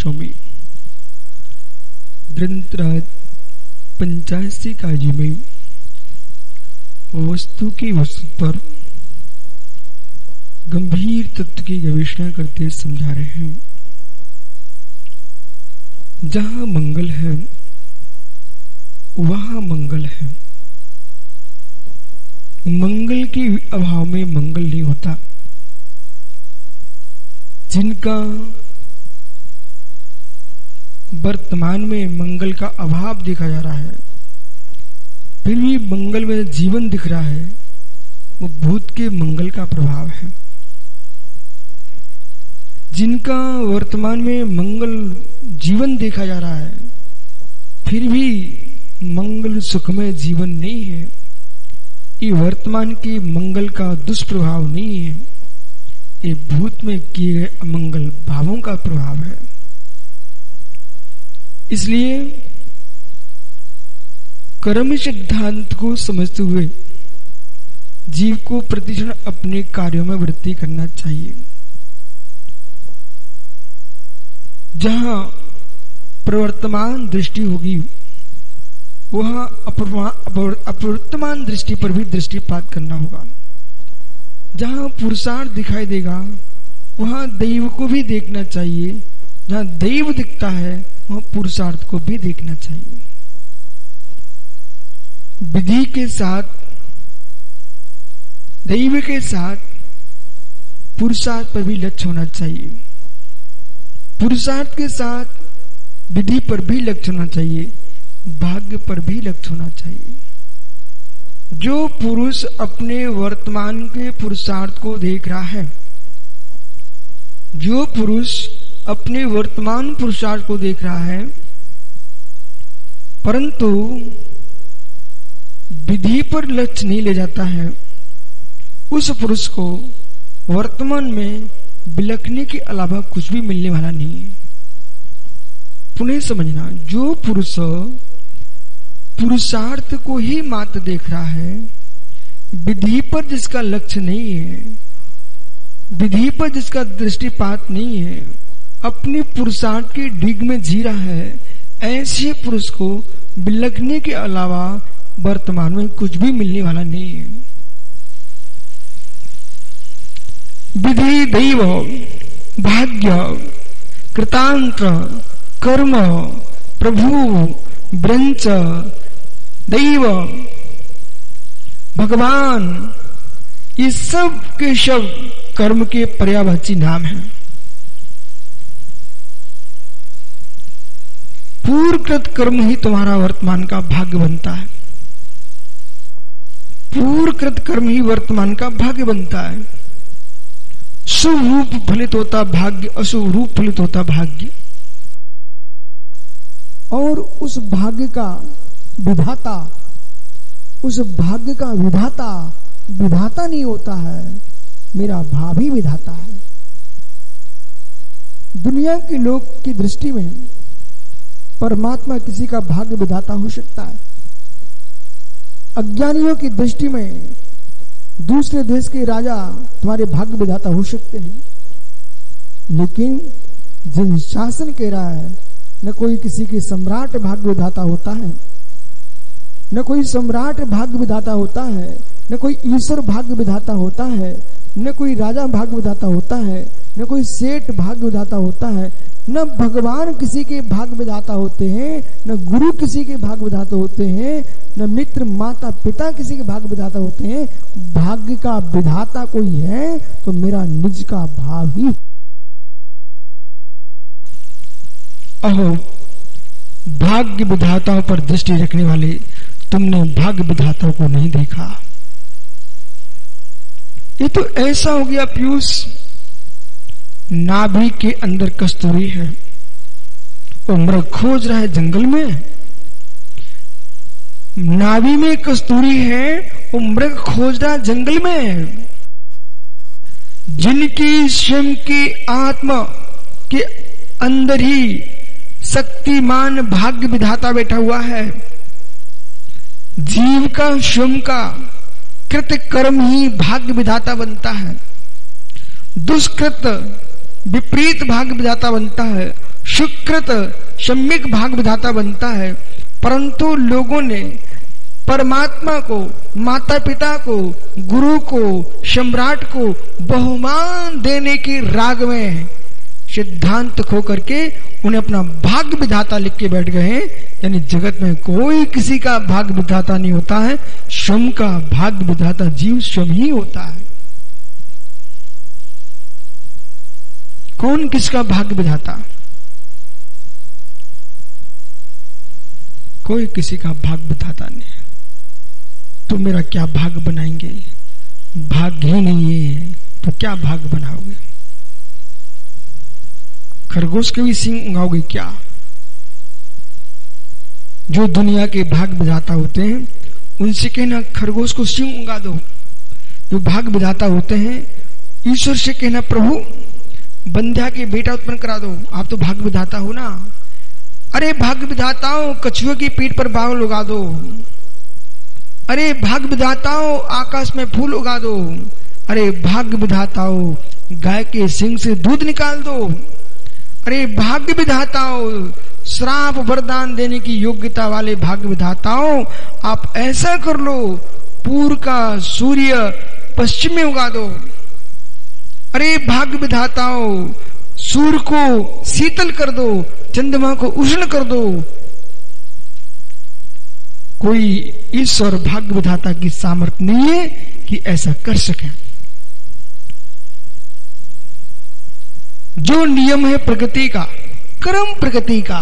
स्वामी ग्रंथराज 85 काजी में वस्तु की वस्तु पर गंभीर तत्व की गवेषणा करते समझा रहे हैं। जहां मंगल है वहां मंगल है। मंगल के अभाव में मंगल नहीं होता। जिनका वर्तमान में मंगल का अभाव देखा जा रहा है, फिर भी मंगल में जीवन दिख रहा है, वो भूत के मंगल का प्रभाव है। जिनका वर्तमान में मंगल जीवन देखा जा रहा है, फिर भी मंगल सुखमय जीवन नहीं है, ये वर्तमान के मंगल का दुष्प्रभाव नहीं है, ये भूत में किए गए अमंगल भावों का प्रभाव है। इसलिए कर्म सिद्धांत को समझते हुए जीव को प्रतिक्षण अपने कार्यों में वृद्धि करना चाहिए। जहां प्रवर्तमान दृष्टि होगी वहां अप्रवर्तमान दृष्टि पर भी दृष्टिपात करना होगा। जहां पुरुषार्थ दिखाई देगा वहां दैव को भी देखना चाहिए। जहां दैव दिखता है वहां पुरुषार्थ को भी देखना चाहिए। विधि के साथ दैव के साथ पुरुषार्थ पर भी लक्ष्य होना चाहिए। पुरुषार्थ के साथ विधि पर भी लक्ष्य होना चाहिए, भाग्य पर भी लक्ष्य होना चाहिए। जो पुरुष अपने वर्तमान के पुरुषार्थ को देख रहा है, जो पुरुष अपने वर्तमान पुरुषार्थ को देख रहा है, परंतु विधि पर लक्ष्य नहीं ले जाता है, उस पुरुष को वर्तमान में बिलखने के अलावा कुछ भी मिलने वाला नहीं है। पुनः समझना, जो पुरुष पुरुषार्थ को ही मात्र देख रहा है, विधि पर जिसका लक्ष्य नहीं है, विधि पर जिसका दृष्टिपात नहीं है, अपने पुरुषार्थ के डिग में जी रहा है, ऐसे पुरुष को बिलखने के अलावा वर्तमान में कुछ भी मिलने वाला नहीं है। विधि दैव भाग्य कृतांत कर्म प्रभु ब्रंच दैव भगवान, ये सब के शब्द कर्म के पर्यायवाची नाम हैं। पूर्वकृत कर्म ही तुम्हारा वर्तमान का भाग्य बनता है। पूर्वकृत कर्म ही वर्तमान का भाग्य बनता है। शुभ रूप फलित होता भाग्य, अशुभ रूप फलित होता भाग्य। और उस भाग्य का विधाता, उस भाग्य का विधाता विधाता नहीं होता है, मेरा भावी विधाता है। दुनिया के लोग की दृष्टि में परमात्मा किसी का भाग्य विधाता हो सकता है। अज्ञानियों की दृष्टि में दूसरे देश के राजा तुम्हारे भाग्य विधाता हो सकते हैं, लेकिन जिन शासन कह रहा है, न कोई किसी के सम्राट भाग्य विधाता होता है, न कोई सम्राट भाग्य विधाता होता है, न कोई ईश्वर भाग्य विधाता होता है, न कोई राजा भाग्य विधाता होता है, न कोई सेठ भाग्य विधाता होता है, न भगवान किसी के भाग्य विधाता होते हैं, न गुरु किसी के भाग्य विधाता होते हैं, न मित्र माता पिता किसी के भाग्य विधाता होते हैं। भाग्य का विधाता कोई है तो मेरा निज का भाव ही। अहो, भाग्य विधाताओं पर दृष्टि रखने वाले तुमने भाग्य विधाताओं को नहीं देखा। ये तो ऐसा हो गया पीयूष, नाभि के अंदर कस्तूरी है, वो मृग खोज रहा है जंगल में। नाभि में कस्तूरी है, वो मृग खोज रहा है जंगल में। जिनकी स्वयं की आत्मा के अंदर ही शक्तिमान भाग्य विधाता बैठा हुआ है, जीव का स्वयं का कृत कर्म ही भाग्य विधाता बनता है। दुष्कृत विपरीत भाग्य विधाता बनता है, सुकृत सम्यक भाग विधाता बनता है। परंतु लोगों ने परमात्मा को, माता पिता को, गुरु को, सम्राट को बहुमान देने की राग में सिद्धांत खो करके उन्हें अपना भाग्य विधाता लिख के बैठ गए हैं। यानी जगत में कोई किसी का भाग्य विधाता नहीं होता है, स्वयं का भाग्य विधाता जीव स्वयं ही होता है। कौन किसका भाग्य विधाता? कोई किसी का भाग्य विधाता नहीं है। तो मेरा क्या भाग्य बनाएंगे? भाग्य ही नहीं है तो क्या भाग्य बनाओगे? खरगोश के भी सींग उगाओगे क्या? जो दुनिया के भाग्य विधाता होते हैं उनसे कहना खरगोश को सींग उगा दो। जो भाग्य विधाता होते हैं ईश्वर से कहना प्रभु बंध्या के बेटा उत्पन्न करा दो, आप तो भाग्य विधाता हो ना। अरे भाग्य विधाताओं कछुए की पीठ पर बावल उगा दो। अरे भाग्य विधाताओं आकाश में फूल उगा दो। अरे भाग्य विधाताओं गाय के सिंग से दूध निकाल दो। अरे भाग्य विधाताओं श्राप वरदान देने की योग्यता वाले भाग्य विधाताओं आप ऐसा कर लो, पूर्व का सूर्य पश्चिम में उगा दो। अरे भाग्य विधाताओं सूर्य को शीतल कर दो, चंद्रमा को उष्ण कर दो। कोई ईश्वर भाग्य विधाता की सामर्थ्य नहीं है कि ऐसा कर सके। जो नियम है प्रकृति का, कर्म प्रकृति का,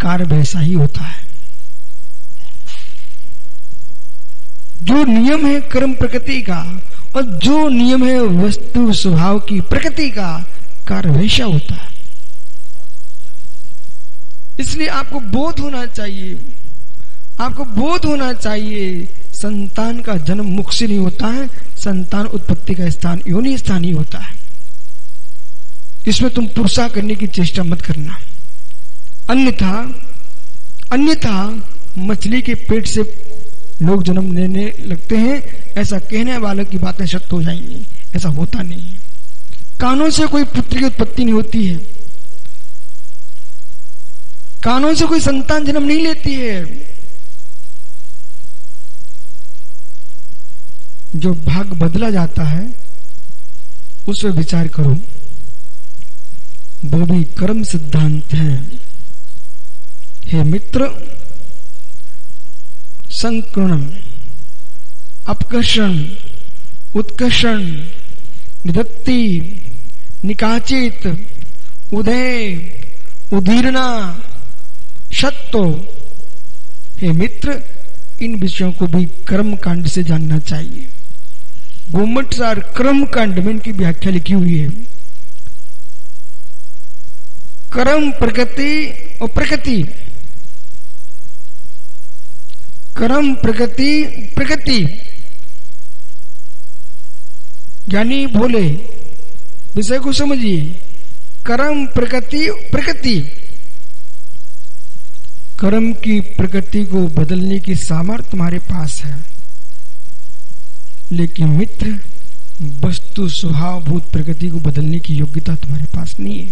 कार्य वैसा ही होता है। जो नियम है कर्म प्रकृति का और जो नियम है वस्तु स्वभाव की प्रकृति का, कार्य वैसा होता है। इसलिए आपको बोध होना चाहिए, आपको बोध होना चाहिए संतान का जन्म मुख से नहीं होता है, संतान उत्पत्ति का स्थान योनि स्थान ही होता है। इसमें तुम पुरुषा करने की चेष्टा मत करना। अन्यथा मछली के पेट से लोग जन्म लेने लगते हैं, ऐसा कहने वालों की बातें सत्य हो जाएंगी। ऐसा होता नहीं है। कानों से कोई पुत्र की उत्पत्ति नहीं होती है, कानों से कोई संतान जन्म नहीं लेती है। जो भाग बदला जाता है उस पर विचार करो, वो भी कर्म सिद्धांत है। हे मित्र, संक्रमण, अपकर्षण, उत्कर्षण, निदत्ति, निकाचित, उदय, उदीर्णा, सत्व, हे मित्र, इन विषयों को भी कर्म कांड से जानना चाहिए। गोमटसार कर्म कांड में इनकी व्याख्या लिखी हुई है। कर्म प्रकृति और प्रकृति, कर्म प्रकृति प्रकृति यानी भोले, विषय को समझिए। कर्म प्रकृति प्रकृति, कर्म की प्रकृति को बदलने की सामर्थ्य तुम्हारे पास है, लेकिन मित्र वस्तु स्वभावभूत प्रकृति को बदलने की योग्यता तुम्हारे पास नहीं है।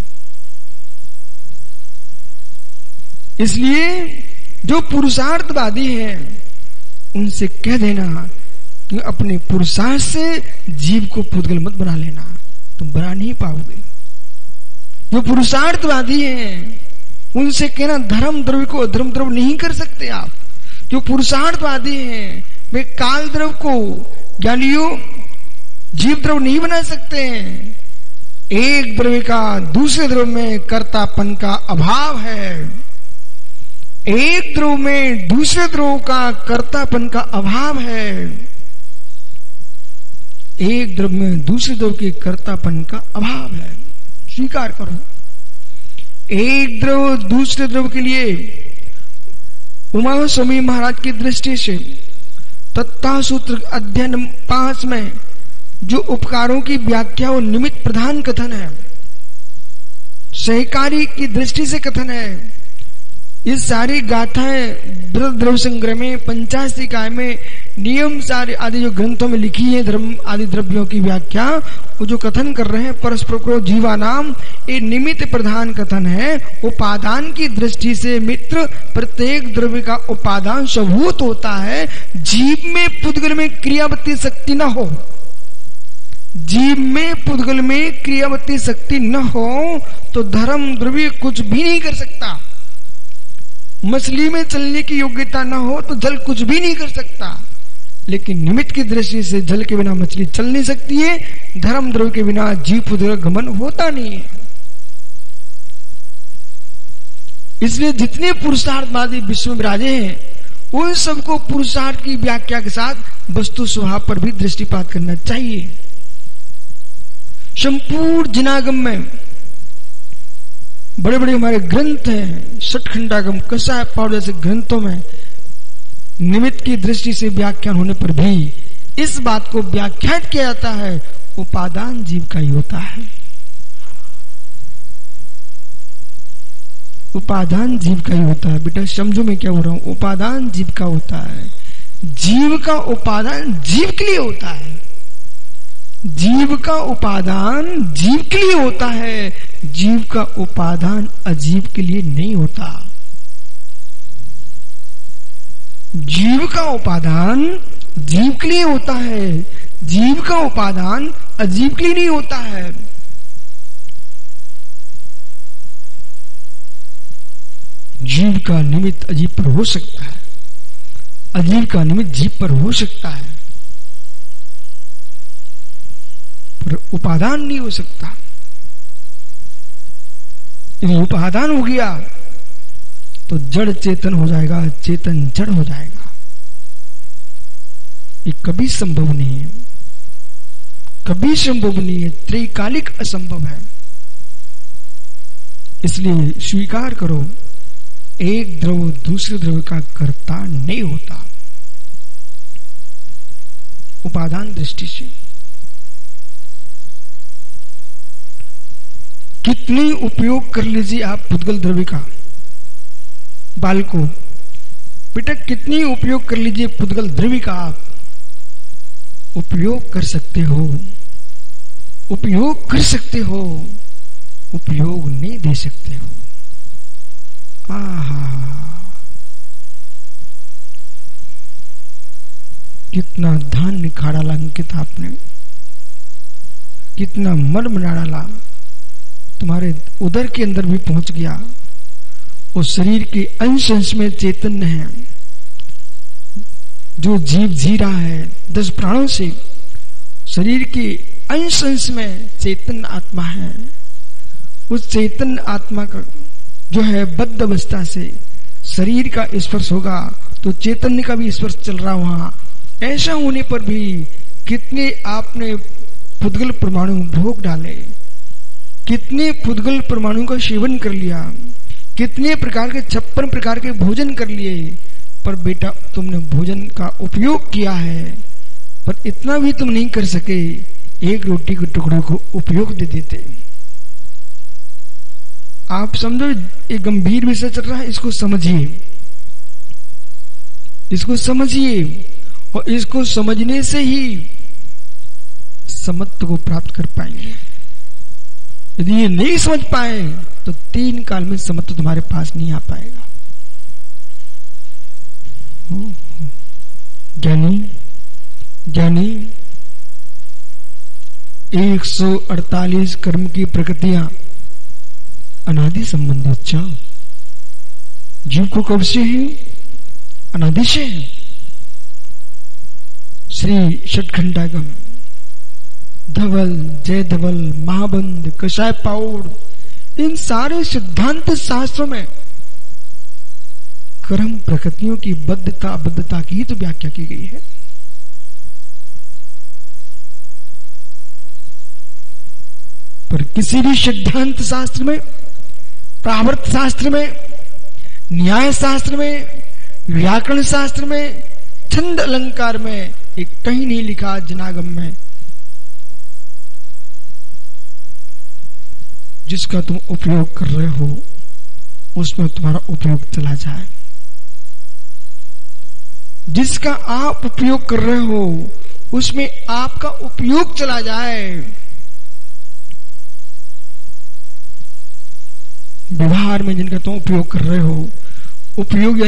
इसलिए जो पुरुषार्थवादी हैं उनसे कह देना कि अपने पुरुषार्थ से जीव को पुद्गल मत बना लेना, तुम बना नहीं पाओगे। जो पुरुषार्थवादी हैं उनसे कहना धर्म द्रव्य को अधर्म द्रव्य नहीं कर सकते आप। जो पुरुषार्थवादी हैं वे काल द्रव्य को ज्ञानियों जीव द्रव्य नहीं बना सकते हैं। एक द्रव्य का दूसरे द्रव्य में कर्तापन का अभाव है, एक द्रव्य में दूसरे द्रव्य का कर्तापन का अभाव है, एक द्रव्य में दूसरे द्रव्य के कर्तापन का अभाव है। स्वीकार करो। एक द्रव्य दूसरे द्रव्य के लिए उमा स्वामी महाराज की दृष्टि से तत्व सूत्र अध्ययन 5 में जो उपकारों की व्याख्या और निमित्त प्रधान कथन है, सहकारी की दृष्टि से कथन है। ये सारी गाथाएं द्रव्य संग्रह में 85 निकाय में नियम सारे आदि जो ग्रंथों में लिखी है धर्म आदि द्रव्यों की व्याख्या, वो जो कथन कर रहे हैं परस्पर को जीवानाम, ये निमित्त प्रधान कथन है। उपादान की दृष्टि से मित्र प्रत्येक द्रव्य का उपादान स्वभूत होता है। जीव में पुद्गल में क्रियावती शक्ति न हो, जीव में पुद्गल में क्रियावती शक्ति न हो तो धर्म द्रव्य कुछ भी नहीं कर सकता। मछली में चलने की योग्यता न हो तो जल कुछ भी नहीं कर सकता, लेकिन निमित्त की दृष्टि से जल के बिना मछली चल नहीं सकती है, धर्म द्रव्य के बिना जीव पुद्गल गमन होता नहीं है। इसलिए जितने पुरुषार्थवादी विश्व में विराजे हैं उन सबको पुरुषार्थ की व्याख्या के साथ वस्तु स्वभाव पर भी दृष्टिपात करना चाहिए। संपूर्ण जिनागम में बड़े बड़े हमारे ग्रंथ हैं, षटखंडागम, कषाय पाउर जैसे ग्रंथों में निमित्त की दृष्टि से व्याख्यान होने पर भी इस बात को व्याख्यात किया जाता है, उपादान जीव का ही होता है। उपादान जीव का ही होता है। बेटा समझो मैं क्या बोल रहा हूं, उपादान जीव का होता है। जीव का उपादान जीव के लिए होता है, जीव का उपादान जीव के लिए होता है, जीव का उपादान अजीव के लिए नहीं होता। जीव का उपादान जीव के लिए होता है, जीव का उपादान अजीव के लिए नहीं होता है। जीव का निमित्त अजीव पर हो सकता है, अजीव का निमित्त जीव पर हो सकता है, पर उपादान नहीं हो सकता। यदि उपादान हो गया तो जड़ चेतन हो जाएगा, चेतन जड़ हो जाएगा। ये कभी संभव नहीं है, कभी संभव नहीं है, त्रैकालिक असंभव है। इसलिए स्वीकार करो, एक द्रव दूसरे द्रव का कर्ता नहीं होता उपादान दृष्टि से। कितनी उपयोग कर लीजिए आप पुद्गल द्रव्य का, बालको बेटा कितनी उपयोग कर लीजिए पुद्गल द्रव्य का, आप उपयोग कर सकते हो, उपयोग कर सकते हो, उपयोग नहीं दे सकते हो। कितना धान निखार डाला अंकित आपने, कितना मन बना डाला, तुम्हारे उदर के अंदर भी पहुंच गया। उस शरीर के अंश अंश में चैतन्य है, जो जीव जी रहा है 10 प्राणों से, शरीर के अंश अंश में चैतन्य आत्मा है। उस चैतन्य आत्मा का जो है बद्ध अवस्था से शरीर का स्पर्श होगा तो चैतन्य का भी स्पर्श चल रहा वहां। ऐसा होने पर भी कितने आपने पुद्गल परमाणु भोग डाले, कितने पुद्गल परमाणु का सेवन कर लिया, कितने प्रकार के 56 प्रकार के भोजन कर लिए, पर बेटा तुमने भोजन का उपयोग किया है, पर इतना भी तुम नहीं कर सके, एक रोटी के टुकड़े को उपयोग दे देते। आप समझो ये गंभीर विषय चल रहा है, इसको समझिए, इसको समझिए, और इसको समझने से ही समत्व को प्राप्त कर पाएंगे। यदि ये नहीं समझ पाए तो 3 काल में समत्व तुम्हारे पास नहीं आ पाएगा। ज्ञानी ज्ञानी 148 कर्म की प्रकृतियां अनादि संबंधित जीव को कब से है? अनादि से है। श्री षटखंडागम, धवल, जय धवल, महाबंध, कषाय पाउड़, इन सारे सिद्धांत शास्त्रों में कर्म प्रकृतियों की बद्धता की ही तो व्याख्या की गई है। पर किसी भी सिद्धांत शास्त्र में, प्रावर्त शास्त्र में, न्याय शास्त्र में, व्याकरण शास्त्र में, छंद अलंकार में एक कहीं नहीं लिखा जनागम में जिसका तुम उपयोग कर रहे हो उसमें तुम्हारा उपयोग चला जाए। जिसका आप उपयोग कर रहे हो उसमें आपका उपयोग चला जाए। व्यवहार में जिनका तुम उपयोग कर रहे हो, उपयोग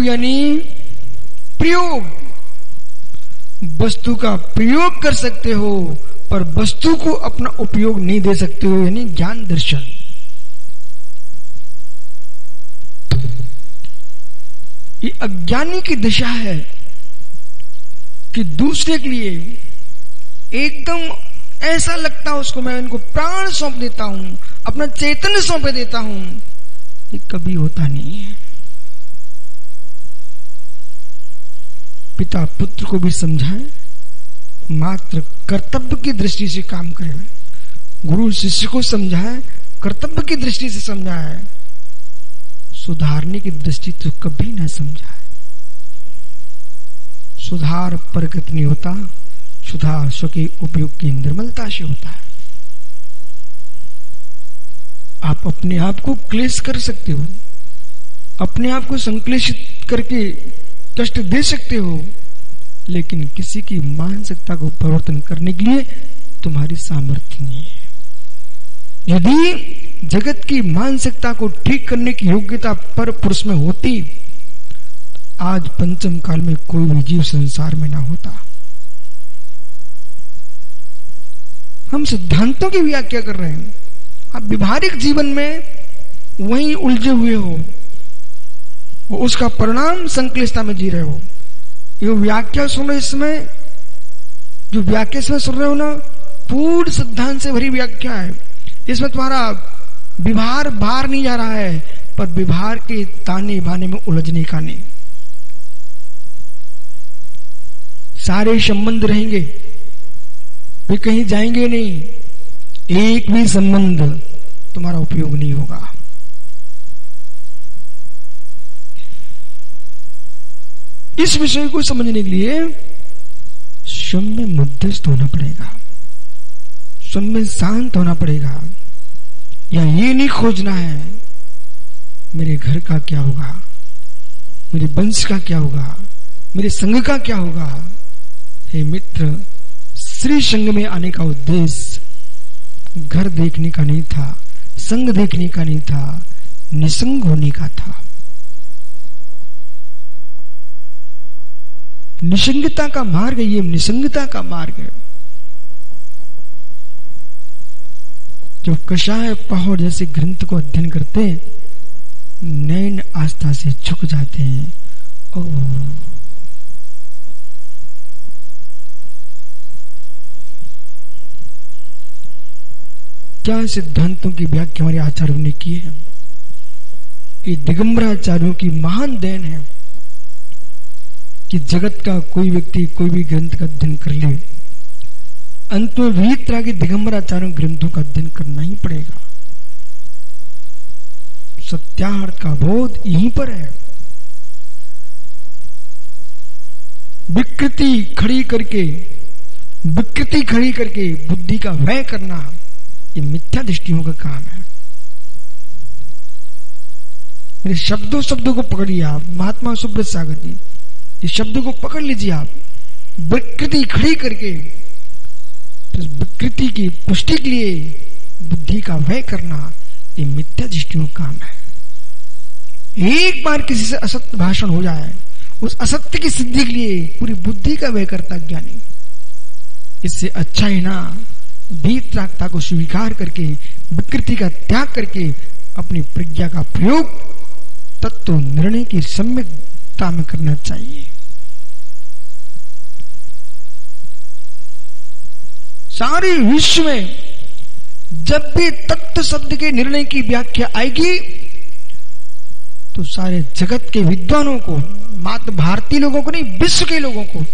यानी प्रयोग। वस्तु का प्रयोग कर सकते हो पर वस्तु को अपना उपयोग नहीं दे सकते हो, यानी ज्ञान दर्शन। ये अज्ञानी की दिशा है कि दूसरे के लिए एकदम ऐसा लगता है उसको मैं इनको प्राण सौंप देता हूं, अपना चैतन्य सौंप देता हूं। ये कभी होता नहीं है। पिता पुत्र को भी समझाए, मात्र कर्तव्य की दृष्टि से काम करे। गुरु शिष्य को समझाए, कर्तव्य की दृष्टि से समझाए, सुधारने की दृष्टि तो कभी ना समझाए। सुधार प्रकट नहीं होता, सुधार स्व के उपयोग की निर्मलता से होता है। आप अपने आप को क्लेश कर सकते हो, अपने आप को संक्लेशित करके कष्ट दे सकते हो, लेकिन किसी की मानसिकता को परिवर्तन करने के लिए तुम्हारी सामर्थ्य नहीं है। यदि जगत की मानसिकता को ठीक करने की योग्यता पर पुरुष में होती, आज पंचम काल में कोई भी जीव संसार में ना होता। हम सिद्धांतों की व्याख्या कर रहे हैं, आप व्यवहारिक जीवन में वहीं उलझे हुए हो, उसका परिणाम संक्लिष्टता में जी रहे हो। ये व्याख्या सुन रहे, इसमें जो व्याख्या इसमें सुन रहे हो ना, पूर्ण सिद्धांत से भरी व्याख्या है। इसमें तुम्हारा व्यवहार बाहर नहीं जा रहा है, पर व्यवहार के ताने बाने में उलझने का नहीं। सारे संबंध रहेंगे, वे कहीं जाएंगे नहीं। एक भी संबंध तुम्हारा उपयोग नहीं होगा। इस विषय को समझने के लिए स्वयं में मध्यस्थ होना पड़ेगा, स्वयं में शांत होना पड़ेगा। या ये नहीं खोजना है मेरे घर का क्या होगा, मेरे वंश का क्या होगा, मेरे संघ का क्या होगा। हे मित्र, श्री संघ में आने का उद्देश्य घर देखने का नहीं था, संघ देखने का नहीं था, निसंग होने का था। निसंगता का मार्ग, ये निसंगता का मार्ग है। जो कषाय पहाड़ जैसे ग्रंथ को अध्ययन करते हैं, नैन आस्था से झुक जाते हैं। क्या सिद्धांतों की व्याख्या हमारे आचार्यों ने की है। ये दिगंबराचार्यों की महान देन है कि जगत का कोई व्यक्ति कोई भी ग्रंथ का अध्ययन कर ले, अंत में विविध तरह के दिगंबराचार्यों ग्रंथों का अध्ययन करना ही पड़ेगा। सत्यार्थ का बोध यहीं पर है। विकृति खड़ी करके बुद्धि का व्यय करना, ये मिथ्या दृष्टियों का काम है। मेरे शब्दों को पकड़िए आप, महात्मा सुब्रत सागर जी, इस शब्द को पकड़ लीजिए आप। विकृति खड़ी करके विकृति की पुष्टि के लिए बुद्धि का व्यय करना, ये मिथ्या दृष्टियों का काम है। एक बार किसी से असत्य भाषण हो जाए, उस असत्य की सिद्धि के लिए पूरी बुद्धि का व्यय करता ज्ञानी। इससे अच्छा है ना वीतरागता को स्वीकार करके, विकृति का त्याग करके अपनी प्रज्ञा का प्रयोग तत्व निर्णय की सम्यकता में करना चाहिए। सारे विश्व में जब भी तत्व शब्द के निर्णय की व्याख्या आएगी, तो सारे जगत के विद्वानों को, मात्र भारतीय लोगों को नहीं, विश्व के लोगों को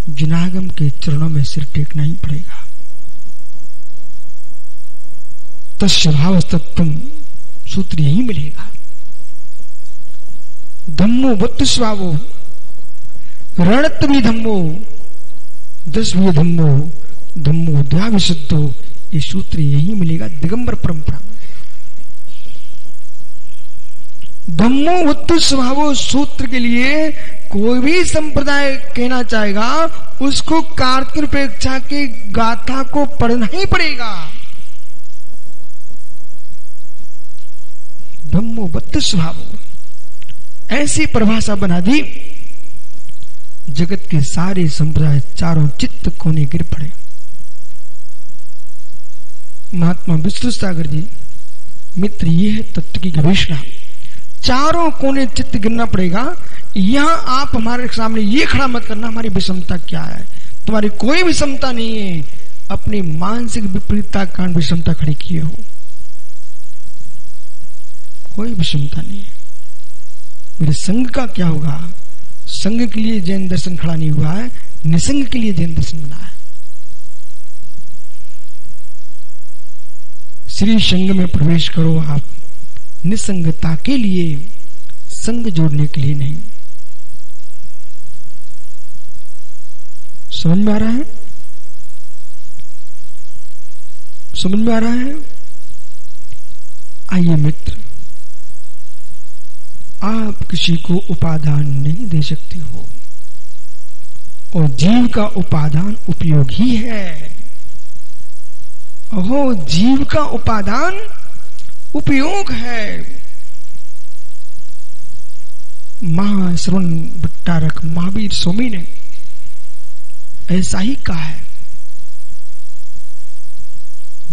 जिनागम के चरणों में सिर टेकना ही पड़ेगा। तस्भाव तत्व सूत्र यही मिलेगा। धम्मो वत्तस्वावो रणत्वी धम्मो दसवीं धम्मो द्वाविशुद्धो, ये सूत्र यही मिलेगा दिगंबर परंपरा में। धम्मोवत्तु स्वभाव सूत्र के लिए कोई भी संप्रदाय कहना चाहेगा उसको कार्तिक निरपेक्षा की गाथा को पढ़ना ही पड़ेगा। धम्मोवत्तु स्वभाव ऐसी परिभाषा बना दी, जगत के सारे संप्रदाय चारों चित्त कोने गिर पड़े। महात्मा विष्णु सागर जी मित्र, ये है तत्व की गवेषणा। चारों कोने चित्त गिरना पड़ेगा। यहां आप हमारे सामने ये खड़ा मत करना हमारी विषमता क्या है। तुम्हारी कोई विषमता नहीं है, अपनी मानसिक विपरीतता का विषमता खड़ी किए हो, कोई विषमता नहीं है। मेरे संघ का क्या होगा? संघ के लिए जैन दर्शन खड़ा नहीं हुआ है, निसंग के लिए जैन दर्शन बना है। श्री संघ में प्रवेश करो आप निसंगता के लिए, संग जोड़ने के लिए नहीं। समझ में आ रहा है? समझ में आ रहा है? आइए मित्र, आप किसी को उपादान नहीं दे सकते हो, और जीव का उपादान उपयोग ही है। ओहो, जीव का उपादान उपयोग है। महाश्रवण भट्टारक महावीर स्वामी ने ऐसा ही कहा है।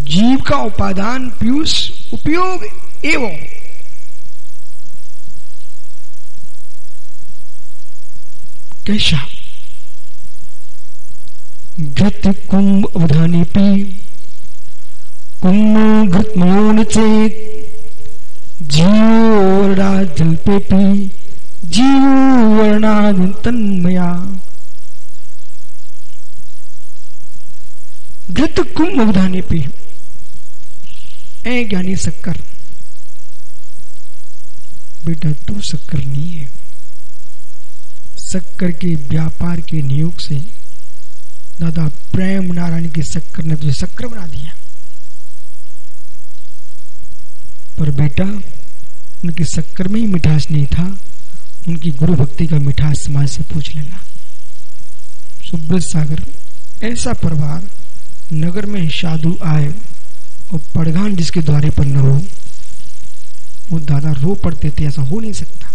जीव का उपादान पीयूष उपयोग एवं कैसा? घृत कुंभ अवधानी पी कुंभ घृत मोन चेत जीव वर्णा जल पे पी जीव वर्णा तन्मया। घृत कुंभ अवधानी पी। ए ज्ञानी शक्कर, बेटा तू शक्कर नहीं है। शक्कर के व्यापार के नियोग से दादा प्रेम नारायण की शक्कर ने तुझे शक्कर बना दिया। पर बेटा उनकी शक्कर में ही मिठास नहीं था, उनकी गुरु भक्ति का मिठास समाज से पूछ लेना। सुब्रत सागर ऐसा परिवार, नगर में साधु आए और पड़गान जिसके द्वारे पर न हो, वो दादा रो पड़ते थे। ऐसा हो नहीं सकता।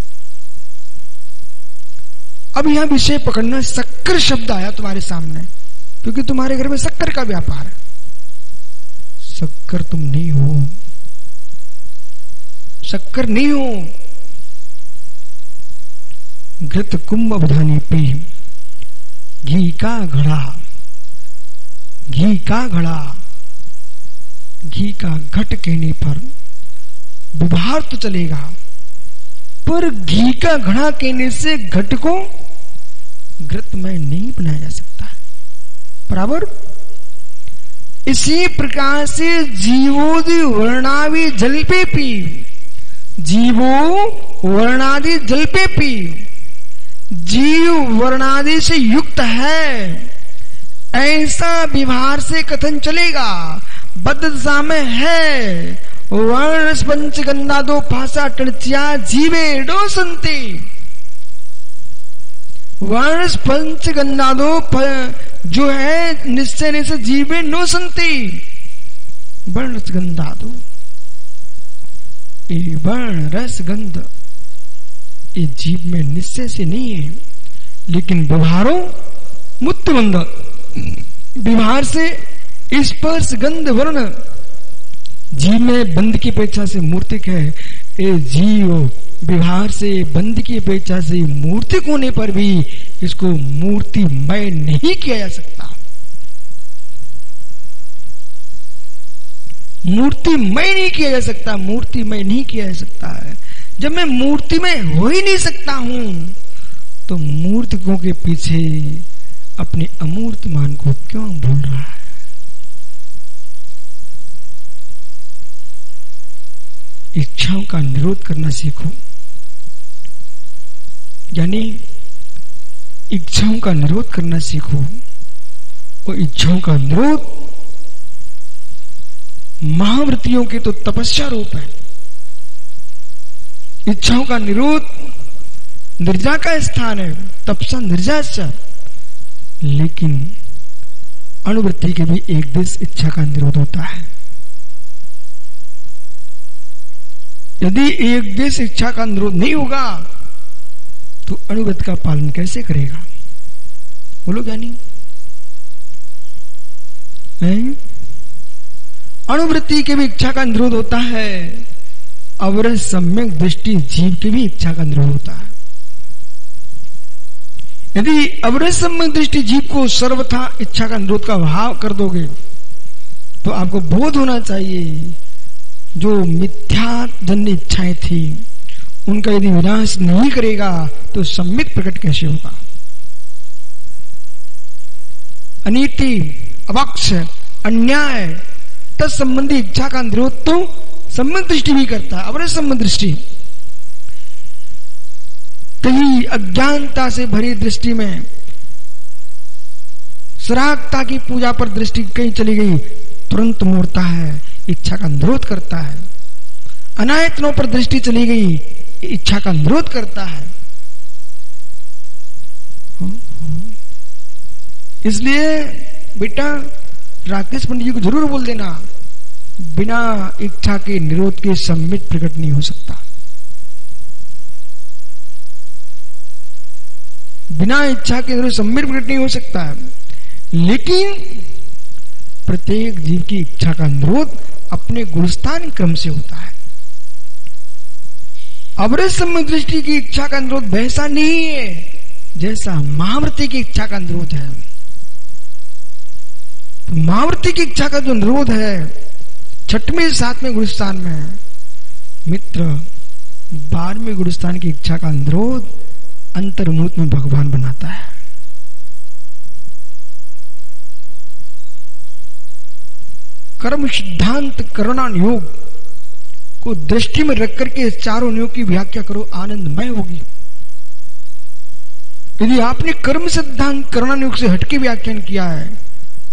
अब यहां विषय पकड़ना, शक्कर शब्द आया तुम्हारे सामने क्योंकि तुम्हारे घर में शक्कर का व्यापार है। शक्कर तुम नहीं हो, शक्कर नहीं हो। घृत कुंभ अवधानी पी, घी का घड़ा, घी का घड़ा, घी का घट कहने पर व्यवहार तो चलेगा, पर घी का घड़ा कहने से घट को घृत में नहीं बनाया जा सकता। बराबर इसी प्रकार से जीवोदि वर्णादि जल पे पी, जीवो वर्णादि जल पे पी, जीव वर्णादि से युक्त है ऐसा व्यवहार से कथन चलेगा। बद्ध दशा में है वर्ण पंचगंधा दो भाषा टणचिया जीवे डो संति। वर्ण पंचगंधा दो जो है निश्चय निश्चय जीवे नो संति। वर्ण गंधा दो, ये वर्ण रस गंध ये जीव में निश्चय से नहीं है, लेकिन व्यवहारों मुक्त बंध व्यवहार से स्पर्श गंध वर्ण जीव में बंध की अपेक्षा से मूर्तिक है। ये जीव व्यवहार से बंध की अपेक्षा से मूर्तिक होने पर भी इसको मूर्तिमय नहीं किया जा सकता। मूर्तिमय नहीं किया जा सकता, मूर्तिमय नहीं किया जा सकता है। जब मैं मूर्तिमय हो ही नहीं सकता हूं तो मूर्तिकों के पीछे अपने अमूर्तमान को क्यों भूल रहा है? इच्छाओं का निरोध करना सीखो, यानी इच्छाओं का निरोध करना सीखो। और इच्छाओं का निरोध महावृत्तियों के तो तपस्या रूप है। इच्छाओं का निरोध निर्जा का स्थान है, तपसा निर्जा। लेकिन अनुवृत्ति के भी एक देश इच्छा का निरोध होता है। यदि एक देश इच्छा का निरोध नहीं होगा तो अनुवृत्ति का पालन कैसे करेगा? बोलो क्या नहीं? अनुवृत्ति के भी इच्छा का निरोध होता है, अवर सम्यक दृष्टि जीव की भी इच्छा का निरोध होता है। यदि अवर सम्यक दृष्टि जीव को सर्वथा इच्छा का निरोध का भाव कर दोगे तो आपको बोध होना चाहिए जो मिथ्या जन्य इच्छाएं थी उनका यदि विनाश नहीं करेगा तो सम्यक प्रकट कैसे होगा? अनीति, अवक्ष, अन्याय तत्संबंधी इच्छा का निरोध तो सम्यक दृष्टि भी करता है, अवर सम्यक दृष्टि। कहीं अज्ञानता से भरी दृष्टि में सरागता की पूजा पर दृष्टि कहीं चली गई, तुरंत मोड़ता है, इच्छा का निरोध करता है। अनायतनों पर दृष्टि चली गई, इच्छा का निरोध करता है। इसलिए बेटा राकेश पंडित जी को जरूर बोल देना, बिना इच्छा के निरोध के सम्यक प्रकट नहीं हो सकता। बिना इच्छा के निरोध सम्यक प्रकट नहीं हो सकता है। लेकिन प्रत्येक जीव की इच्छा का निरोध अपने गुणस्थान क्रम से होता है। अवर सम्यक दृष्टि की इच्छा का निरोध वैसा नहीं है जैसा महावृत्ति की इच्छा का निरोध है। तो महावृत्ति की इच्छा का जो निरोध है 6वें 7वें गुणस्थान में है। मित्र 12वें गुणस्थान की इच्छा का निरोध अंतर्मुख में भगवान बनाता है। कर्म सिद्धांत करुणा योग को दृष्टि में रख करके चारों नियोग की व्याख्या करो, आनंदमय होगी। यदि आपने कर्म सिद्धांत करुणा नियोग से हटके व्याख्यान किया है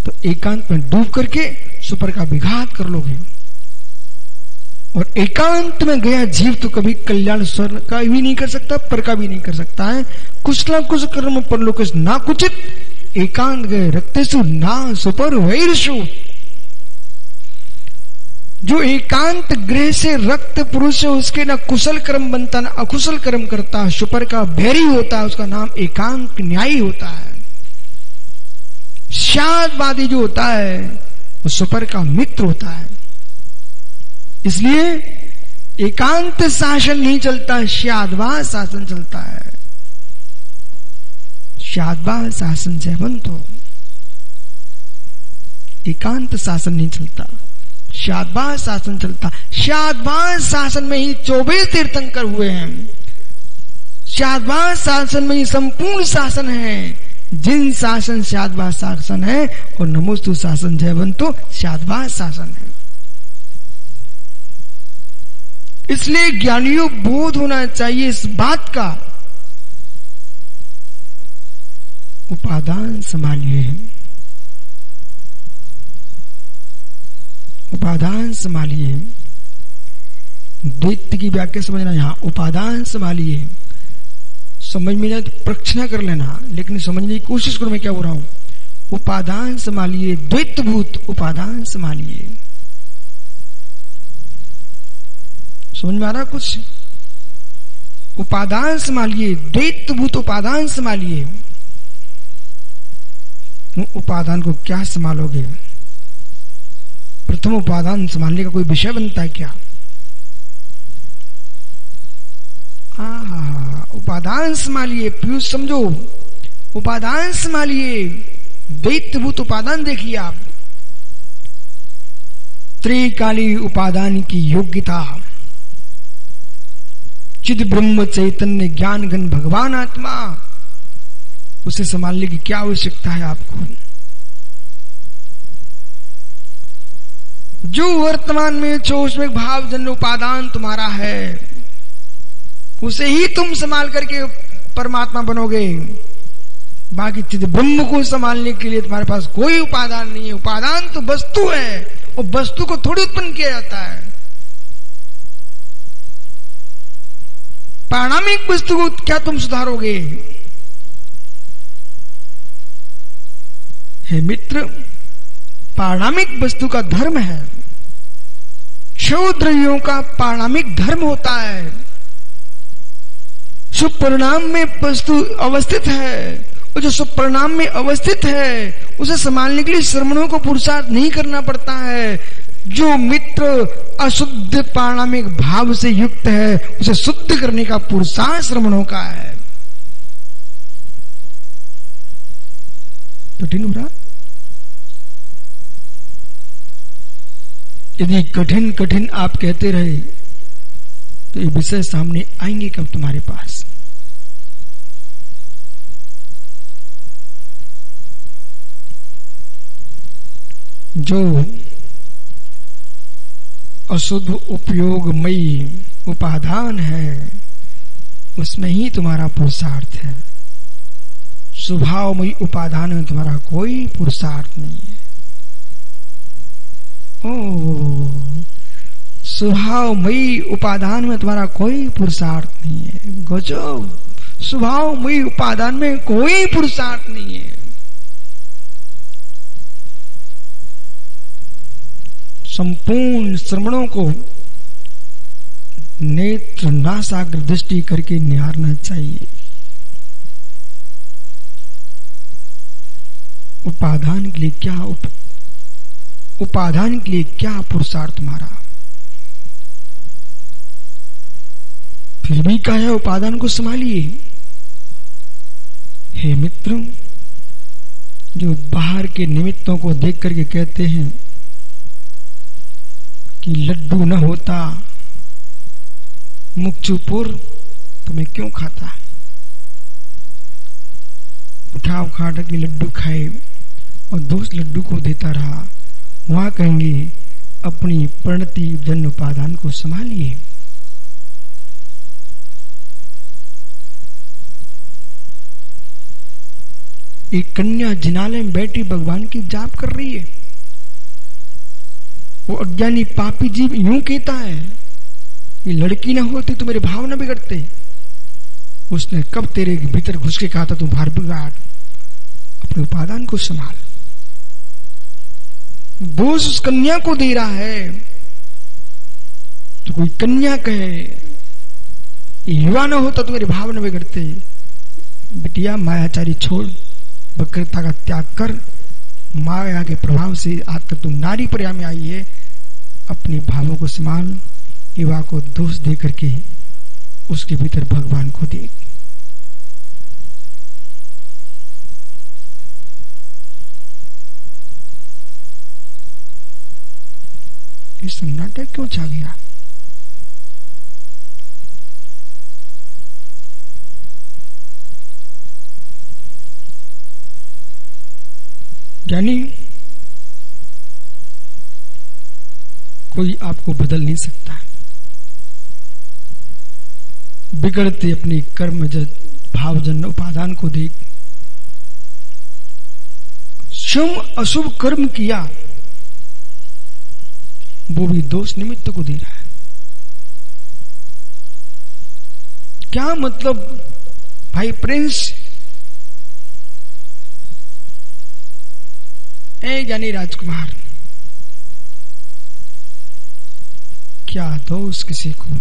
तो एकांत में डूब करके सुपर का विघात कर लोगे। और एकांत में गया जीव तो कभी कल्याण स्वर्ण का भी नहीं कर सकता, पर का भी नहीं कर सकता है। कुशला कुश कर्म परलोकस ना कुचित, एकांत गए रक्तेसु ना सुपर वैरसु। जो एकांत गृह से रक्त पुरुष है उसके ना कुशल कर्म बनता ना अकुशल कर्म करता, सुपर का भैरी होता है, उसका नाम एकांत न्यायी होता है। शादवादी जो होता है वो सुपर का मित्र होता है। इसलिए एकांत शासन नहीं चलता, शादवा शासन चलता है। शादवा शासन जयवंत हो, एकांत शासन नहीं चलता, शादवा शासन चलता। शादवा शासन में ही 24 तीर्थंकर हुए हैं। शादवा शासन में ही संपूर्ण शासन है। जिन शासन शादवा शासन है और नमोस्तु शासन जयवंतो शादवा शासन है। इसलिए ज्ञानियों बोध होना चाहिए इस बात का, उपादान संभालिए, उपादान संभालिए। द्वैत की व्याख्या समझना, यहां उपादान संभालिए। समझ में नहीं तो प्रश्न कर लेना, लेकिन समझने की कोशिश करो मैं क्या बोल रहा हूं। उपादान संभालिए, द्वैतभूत उपादान संभालिए। समझ में आ रहा कुछ? उपादान संभालिए, द्वैतभूत उपादान संभालिए। उपादान को क्या संभालोगे? प्रथम उपादान संभालने का कोई विषय बनता है क्या? उपादान संभालिए, पीयूष समझो, उपादान संभालिए। द्वैतभूत उपादान देखिए आप। त्रिकाली उपादान की योग्यता, चिद ब्रह्म चैतन्य ज्ञान घन भगवान आत्मा, उसे संभालने की क्या आवश्यकता है आपको? जो वर्तमान में चौष्मिक भाव जन्य उपादान तुम्हारा है उसे ही तुम संभाल करके परमात्मा बनोगे। बाकी चिद ब्रह्म को संभालने के लिए तुम्हारे पास कोई उपादान नहीं है। उपादान तो वस्तु है और वस्तु को थोड़ी उत्पन्न किया जाता है। पारणामिक वस्तु को क्या तुम सुधारोगे? हे मित्र, पारणामिक वस्तु का धर्म है, क्षोद्रव्यों का पारणामिक धर्म होता है। सुपरिणाम में वस्तु अवस्थित है, और जो सुपरिणाम में अवस्थित है उसे संभालने के लिए श्रमणों को पुरुषार्थ नहीं करना पड़ता है। जो मित्र अशुद्ध पारणामिक भाव से युक्त है उसे शुद्ध करने का पुरुषार्थ श्रमणों का है। कठिन हो रहा? यदि कठिन कठिन आप कहते रहे तो ये विषय सामने आएंगे कब तुम्हारे पास? जो अशुद्ध उपयोगमयी उपादान है उसमें ही तुम्हारा पुरुषार्थ है। स्वभावमयी उपादान में तुम्हारा कोई पुरुषार्थ नहीं है। स्वभावमयी उपादान में तुम्हारा कोई पुरुषार्थ नहीं है। गजब, स्वभावमयी उपादान में कोई पुरुषार्थ नहीं है। संपूर्ण श्रमणों को नेत्र नासाग्र दृष्टि करके निहारना चाहिए। उपादान के लिए क्या उपादान के लिए क्या पुरुषार्थ तुम्हारा? फिर भी क्या है, उपादान को संभालिए। हे मित्र, जो बाहर के निमित्तों को देख करके कहते हैं कि लड्डू न होता मुक्चुपुर तो मैं क्यों खाता, उठा उखाड़ के लड्डू खाए और दोस्त लड्डू को देता रहा, वहां कहेंगे अपनी परिणति जन्म उपादान को संभालिए। एक कन्या जिनालय में बैठी भगवान की जाप कर रही है। वो अज्ञानी पापी जीव यूं कहता है, ये लड़की ना होती तो मेरे भाव न बिगड़ते। उसने कब तेरे भीतर घुस के कहा था तू भार बिगाड़, अपने उपादान को संभाल। दोष उस कन्या को दे रहा है। तो कोई कन्या कहे युवा न होता तो मेरे भाव न बिगड़ते। बिटिया, मायाचारी छोड़, वक्रता का त्याग कर। माया के प्रभाव से आज तक तुम नारी पर्याय में आई है। अपने भावों को संभाल। युवा को दोष दे करके उसके भीतर भगवान को देख। इस सन्नाटा क्यों छा गया? यानी कोई आपको बदल नहीं सकता। बिगड़ते अपनी कर्मजन्य भावजन्य उपादान को देख। शुभ अशुभ कर्म किया, वो भी दोष निमित्त को दे रहा है। क्या मतलब भाई प्रिंस? यानी राजकुमार, क्या दोष किसी को?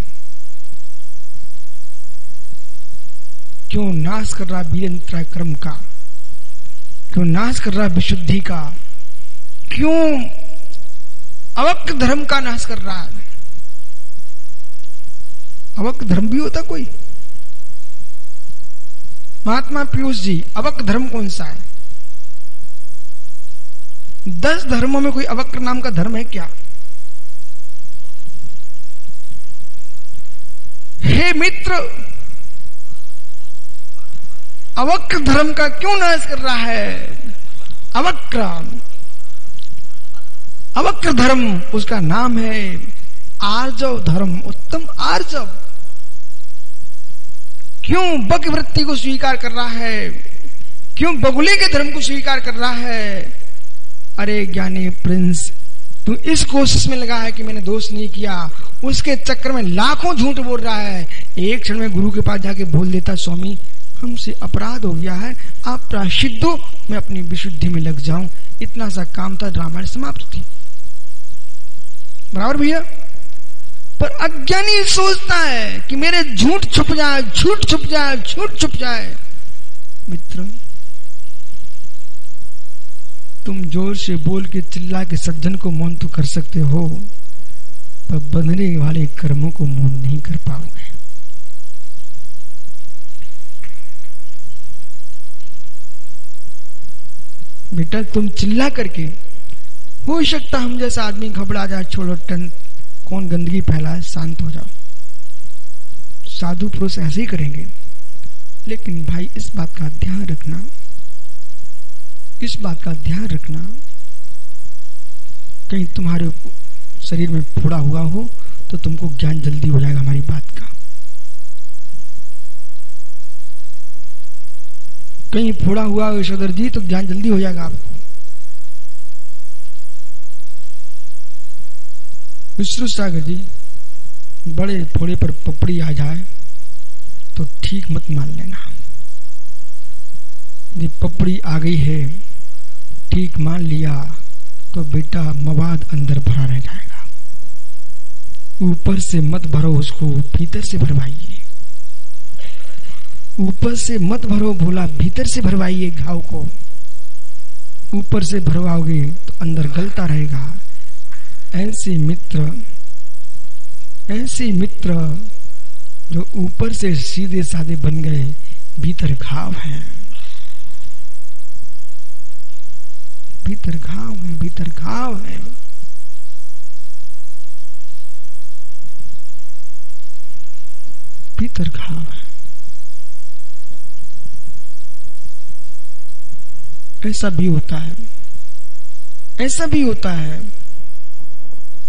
क्यों नाश कर रहा वीरंत्र कर्म का? क्यों नाश कर रहा विशुद्धि का? क्यों अवक्र धर्म का नाश कर रहा है? अवक्र धर्म भी होता कोई? महात्मा पीयूष जी, अवक्र धर्म कौन सा है? 10 धर्मों में कोई अवक्र नाम का धर्म है क्या? हे मित्र, अवक्र धर्म का क्यों नाश कर रहा है? अवक्र धर्म, उसका नाम है आर्जव धर्म, उत्तम आर्जव। क्यों बक वृत्ति को स्वीकार कर रहा है? क्यों बगुले के धर्म को स्वीकार कर रहा है? अरे ज्ञानी प्रिंस, तू इस कोशिश में लगा है कि मैंने दोष नहीं किया, उसके चक्कर में लाखों झूठ बोल रहा है। एक क्षण में गुरु के पास जाके बोल देता, स्वामी हमसे अपराध हो गया है, आप प्रायश्चित दो, मैं अपनी विशुद्धि में लग जाऊं। इतना सा काम था, रामायण समाप्त थी। बराबर भैया। पर अज्ञानी सोचता है कि मेरे झूठ छुप जाए, झूठ छुप जाए, झूठ छुप जाए। मित्र, तुम जोर से बोल के चिल्ला के सज्जन को मौन तो कर सकते हो, पर बंधने वाले कर्मों को मौन नहीं कर पाओगे। बेटा तुम चिल्ला करके, हो सकता हम जैसा आदमी घबरा जाए, छोड़ो टन, कौन गंदगी फैलाए, शांत हो जाओ। साधु पुरुष ऐसे ही करेंगे। लेकिन भाई इस बात का ध्यान रखना, इस बात का ध्यान रखना, कहीं तुम्हारे शरीर में फोड़ा हुआ हो तो तुमको ज्ञान जल्दी हो जाएगा हमारी बात का। कहीं फोड़ा हुआ हो यशोधर जी तो ज्ञान जल्दी हो जाएगा आपको। विष्णु सागर जी, बड़े फोड़े पर पपड़ी आ जाए तो ठीक मत मान लेना। यदि पपड़ी आ गई है, ठीक मान लिया तो बेटा मवाद अंदर भरा रह जाएगा। ऊपर से मत भरो उसको, भीतर से भरवाइए। ऊपर से मत भरो भोला, भीतर से भरवाइए घाव को। ऊपर से भरवाओगे तो अंदर गलता रहेगा। ऐसे मित्र जो ऊपर से सीधे साधे बन गए, भीतर घाव है, भीतर घाव है, भीतर घाव है। भीतर घाव है। ऐसा भी होता है, ऐसा भी होता है।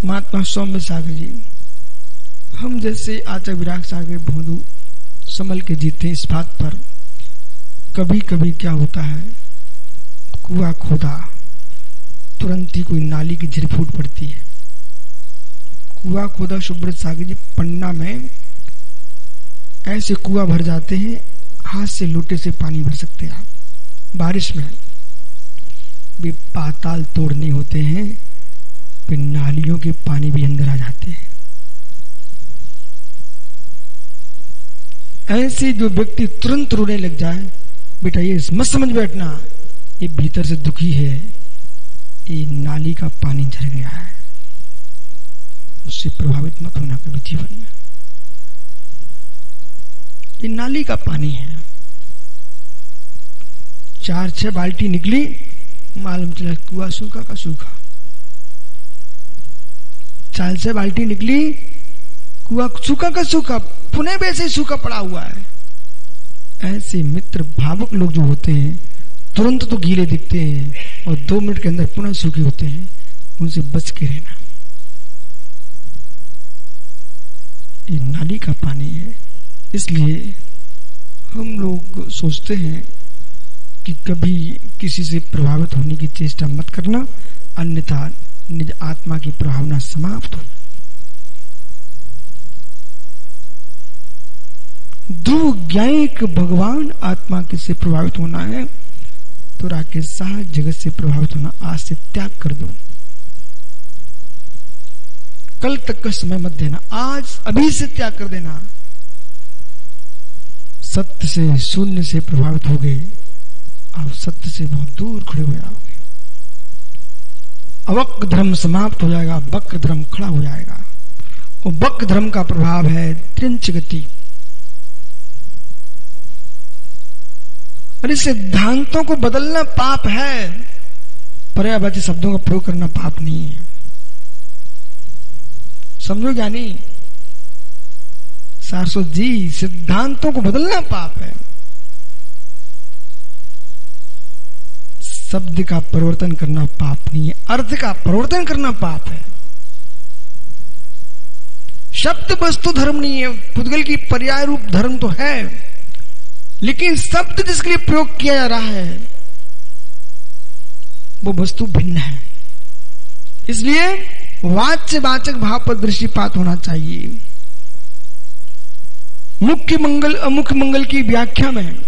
महात्मा सौम्य सागर जी, हम जैसे आचार्य विराग सागर भोंदू संभल के जीते इस बात पर। कभी कभी क्या होता है, कुआं खोदा, तुरंत ही कोई नाली की झिर फूट पड़ती है। कुआं खोदा सुब्रत सागर जी, पन्ना में ऐसे कुआं भर जाते हैं, हाथ से लोटे से पानी भर सकते हैं आप। बारिश में भी पाताल तोड़ने होते हैं, फिर नालियों के पानी भी अंदर आ जाते हैं। ऐसे जो व्यक्ति तुरंत रोने लग जाए, बेटा ये मत समझ बैठना, ये भीतर से दुखी है, ये नाली का पानी झर गया है, उससे प्रभावित मत होना कभी जीवन में। ये नाली का पानी है। 4-6 बाल्टी निकली, मालूम चला कुआं सूखा का सूखा। 4-6 बाल्टी निकली, कुआं सूखा का सूखा, पुनः वैसे सूखा पड़ा हुआ है। ऐसे मित्र भावुक लोग जो होते हैं, तुरंत तो गीले दिखते हैं और 2 मिनट के अंदर पुनः सूखे होते हैं, उनसे बच के रहना। ये नाली का पानी है। इसलिए हम लोग सोचते हैं कि कभी किसी से प्रभावित होने की चेष्टा मत करना, अन्यथा निज आत्मा की प्रभावना समाप्त हो। ध्रुव ज्ञानिक भगवान आत्मा के से प्रभावित होना है तो राकेश साह जगत से प्रभावित होना आज से त्याग कर दो। कल तक का समय मत देना, आज अभी से त्याग कर देना। सत्य से, शून्य से प्रभावित हो गए, आप सत्य से बहुत दूर खड़े हो जाओगे। अवक्र धर्म समाप्त हो जाएगा, वक्र धर्म खड़ा हो जाएगा। और वक्र धर्म का प्रभाव है त्रिंच गति। अरे सिद्धांतों को बदलना पाप है, पर्यायवाची शब्दों का प्रयोग करना पाप नहीं है। समझो ज्ञानी सारस्वत जी, सिद्धांतों को बदलना पाप है। शब्द का परिवर्तन करना पाप नहीं है, अर्थ का परिवर्तन करना पाप है। शब्द वस्तु धर्म नहीं है, पुद्गल की पर्याय रूप धर्म तो है, लेकिन शब्द जिसके लिए प्रयोग किया जा रहा है वो वस्तु भिन्न है। इसलिए वाच्य वाचक भाव पर दृष्टिपात होना चाहिए। मुख्य मंगल अमुख्य मंगल की व्याख्या में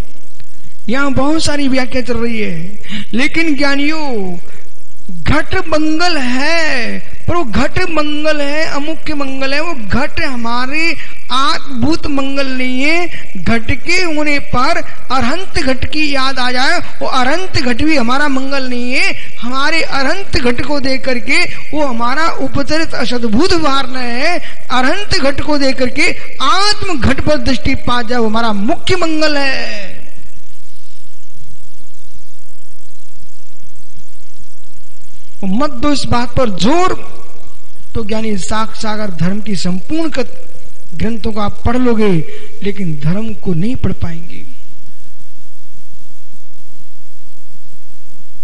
यहां बहुत सारी व्याख्या चल रही है, लेकिन ज्ञानियों घट मंगल है, पर वो घट मंगल है अमुख्य मंगल है, वो घट हमारे आत्मभूत मंगल नहीं है। घट के होने पर अरहंत घट की याद आ जाए, वो अरहंत घट भी हमारा मंगल नहीं है। हमारे अरहंत घट को देख करके वो हमारा उपचरित असद्भुत वारण है। अरहंत घट को देख करके आत्म घट पर दृष्टि पा जाए, वो हमारा मुख्य मंगल है। मत दो इस बात पर जोर, तो ज्ञानी साक्षागर धर्म की संपूर्ण ग्रंथों को आप पढ़ लोगे, लेकिन धर्म को नहीं पढ़ पाएंगे।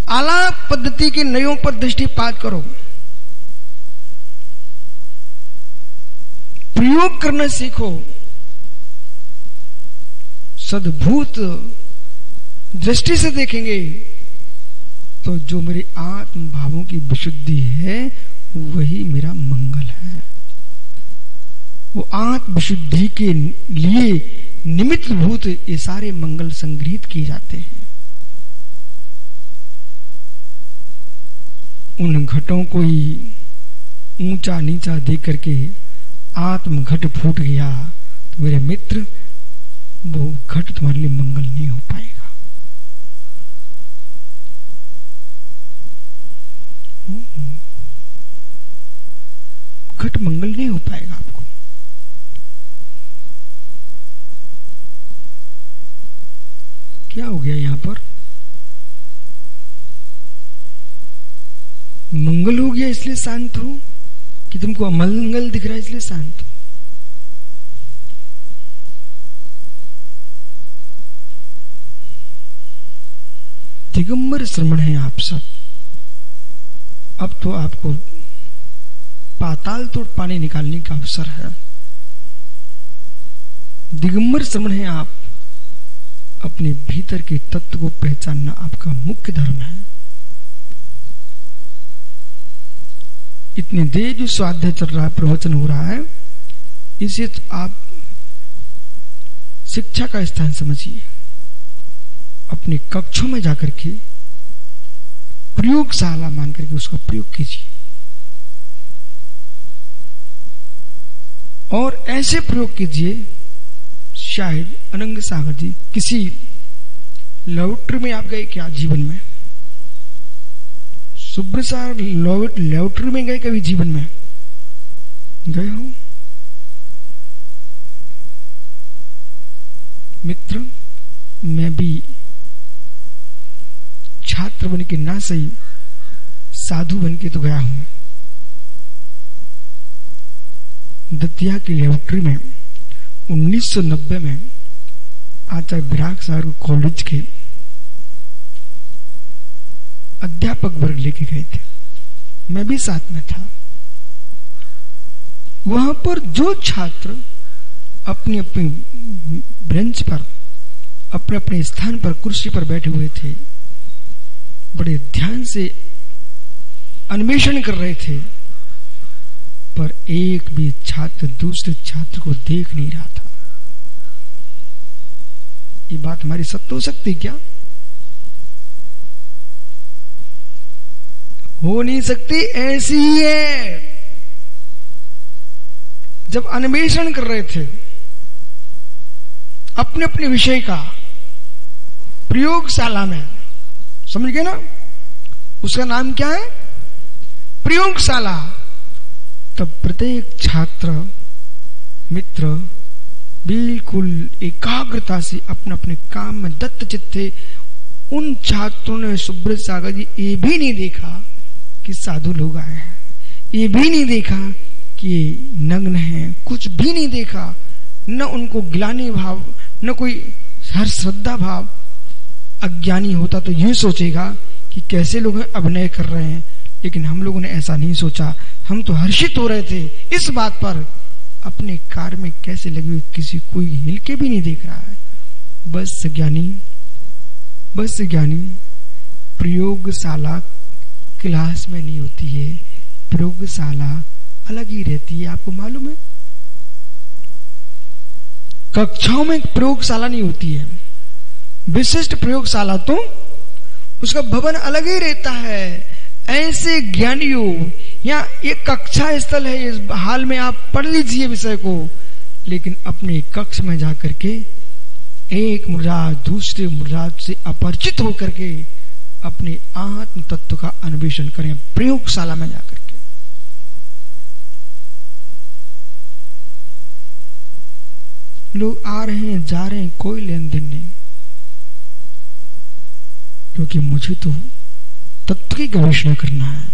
आलाप पद्धति के नयों पर दृष्टिपात करो, प्रयोग करना सीखो, सद्भूत दृष्टि से देखेंगे तो जो मेरे आत्म भावों की विशुद्धि है वही मेरा मंगल है। वो आत्म विशुद्धि के लिए निमित्त भूत ये सारे मंगल संग्रहित किए जाते हैं। उन घटों को ही ऊंचा नीचा देख करके आत्म घट फूट गया तो मेरे मित्र वो घट तुम्हारे लिए मंगल नहीं हो पाएगा। घट मंगल नहीं हो पाएगा आपको। क्या हो गया यहां पर? मंगल हो गया इसलिए शांत हो कि तुमको अमंगल दिख रहा है इसलिए शांत हो? दिगंबर श्रमण है आप सब। अब तो आपको पाताल तोड़ पानी निकालने का अवसर है। दिगंबर श्रमण है आप। अपने भीतर के तत्व को पहचानना आपका मुख्य धर्म है। इतनी देर जो स्वाध्याय चल रहा है, प्रवचन हो रहा है, इसे तो आप शिक्षा का स्थान समझिए। अपने कक्षों में जाकर के प्रयोगशाला मान करके उसका प्रयोग कीजिए और ऐसे प्रयोग कीजिए शायद अनंग सागर जी किसी लैबोरेटरी में आप गए क्या जीवन में? सुब्रसार लैबोरेटरी में गए कभी जीवन में? गए हो? मित्र, मैं भी छात्र बन के ना सही साधु बन के तो गया हूं। दतिया की लैबोरेटरी में 1990 में आचार्य विराग सागर कॉलेज के अध्यापक वर्ग लेके गए थे, मैं भी साथ में था। वहां पर जो छात्र अपनी अपनी बेंच पर अपने अपने स्थान पर कुर्सी पर बैठे हुए थे, बड़े ध्यान से अन्वेषण कर रहे थे, पर एक भी छात्र दूसरे छात्र को देख नहीं रहा था। ये बात हमारी सत्य हो सकती क्या? हो नहीं सकती, ऐसी ही है। जब अन्वेषण कर रहे थे अपने अपने विषय का प्रयोगशाला में, समझ गए ना? उसका नाम क्या है? प्रयोगशाला। तब प्रत्येक छात्र मित्र बिल्कुल एकाग्रता से अपने अपने काम में दत्तचित्त थे। उन छात्रों ने सुब्रत सागर जी ये भी नहीं देखा कि साधु लोग आए हैं, ये भी नहीं देखा कि नग्न हैं, कुछ भी नहीं देखा। न उनको ग्लानि भाव, न कोई हर श्रद्धा भाव। अज्ञानी होता तो ये सोचेगा कि कैसे लोग अभिनय कर रहे हैं, लेकिन हम लोगों ने ऐसा नहीं सोचा। हम तो हर्षित हो रहे थे इस बात पर, अपने कार्य में कैसे लगे हुए किसी कोई हिल के भी नहीं देख रहा है। बस ज्ञानी प्रयोगशाला क्लास में नहीं होती है, प्रयोगशाला अलग ही रहती है, आपको मालूम है। कक्षाओं में प्रयोगशाला नहीं होती है, विशिष्ट प्रयोगशाला तो उसका भवन अलग ही रहता है। ऐसे ज्ञानियों या एक कक्षा स्थल है, इस हाल में आप पढ़ लीजिए विषय को, लेकिन अपने कक्ष में जाकर के एक मुराद दूसरे मुराद से अपरिचित होकर के अपने आत्म तत्व का अन्वेषण करें प्रयोगशाला में जाकर के। लोग आ रहे हैं जा रहे हैं, कोई लेन देन नहीं, क्योंकि मुझे तो तत्व की गवेषणा करना है।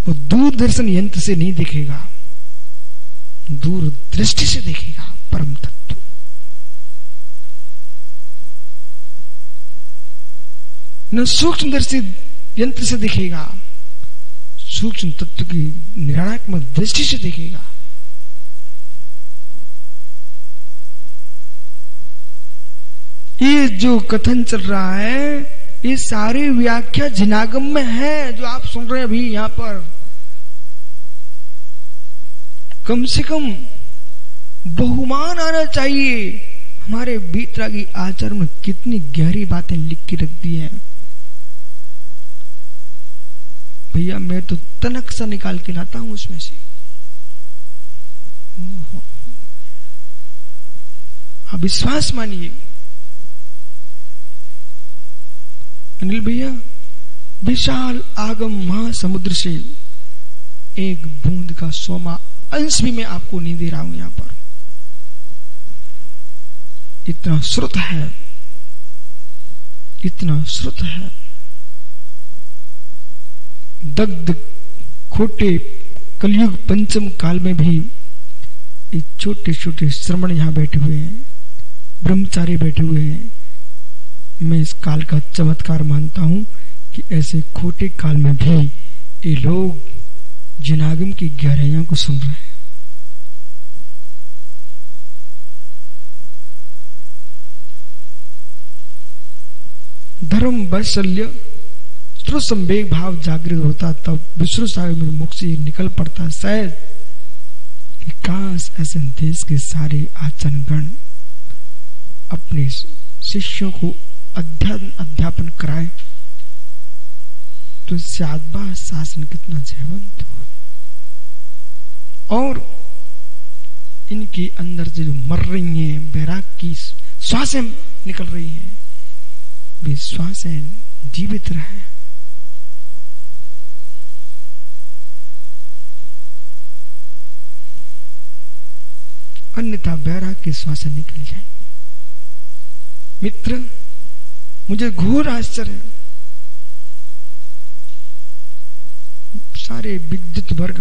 वो दूरदर्शन यंत्र से नहीं दिखेगा, दूरदृष्टि से देखेगा परम तत्व। न सूक्ष्मदर्शी यंत्र से दिखेगा, सूक्ष्म तत्व की निराणात्मक दृष्टि से देखेगा। ये जो कथन चल रहा है, ये सारी व्याख्या जिनागम में है जो आप सुन रहे हैं अभी यहां पर। कम से कम बहुमान आना चाहिए। हमारे बीतरागी आचार्य में कितनी गहरी बातें लिख के रख दी हैं भैया, मैं तो तनक सा निकाल के लाता हूं उसमें से। आप विश्वास मानिए अनिल भैया, विशाल आगम महासमुद्र से एक बूंद का 100वां अंश भी मैं आपको नहीं दे रहा हूं। यहां पर इतना श्रुत है, इतना श्रुत है। दग्ध खोटे कलयुग पंचम काल में भी ये छोटे छोटे श्रमण यहां बैठे हुए हैं, ब्रह्मचारी बैठे हुए हैं। मैं इस काल का चमत्कार मानता हूं कि ऐसे खोटे काल में भी ये लोग जिनागम की गहराइयों को सुन रहे हैं। धर्म वैशल्य श्रुत संवेग भाव जागृत होता, तब विश्व सागर में मुख से निकल पड़ता शायद कि काश ऐसे देश के सारे आचरणगण अपने शिष्यों को अध्यापन कराए तो शादबा शासन कितना जयवंत हो। और इनके अंदर से जो मर रही हैं, वैराग की श्वासें निकल रही हैं, वे श्वासें जीवित रहे। अन्यथा वैराग की श्वासें निकल जाए। मित्र, मुझे घोर आश्चर्य है, सारे विद्युत वर्ग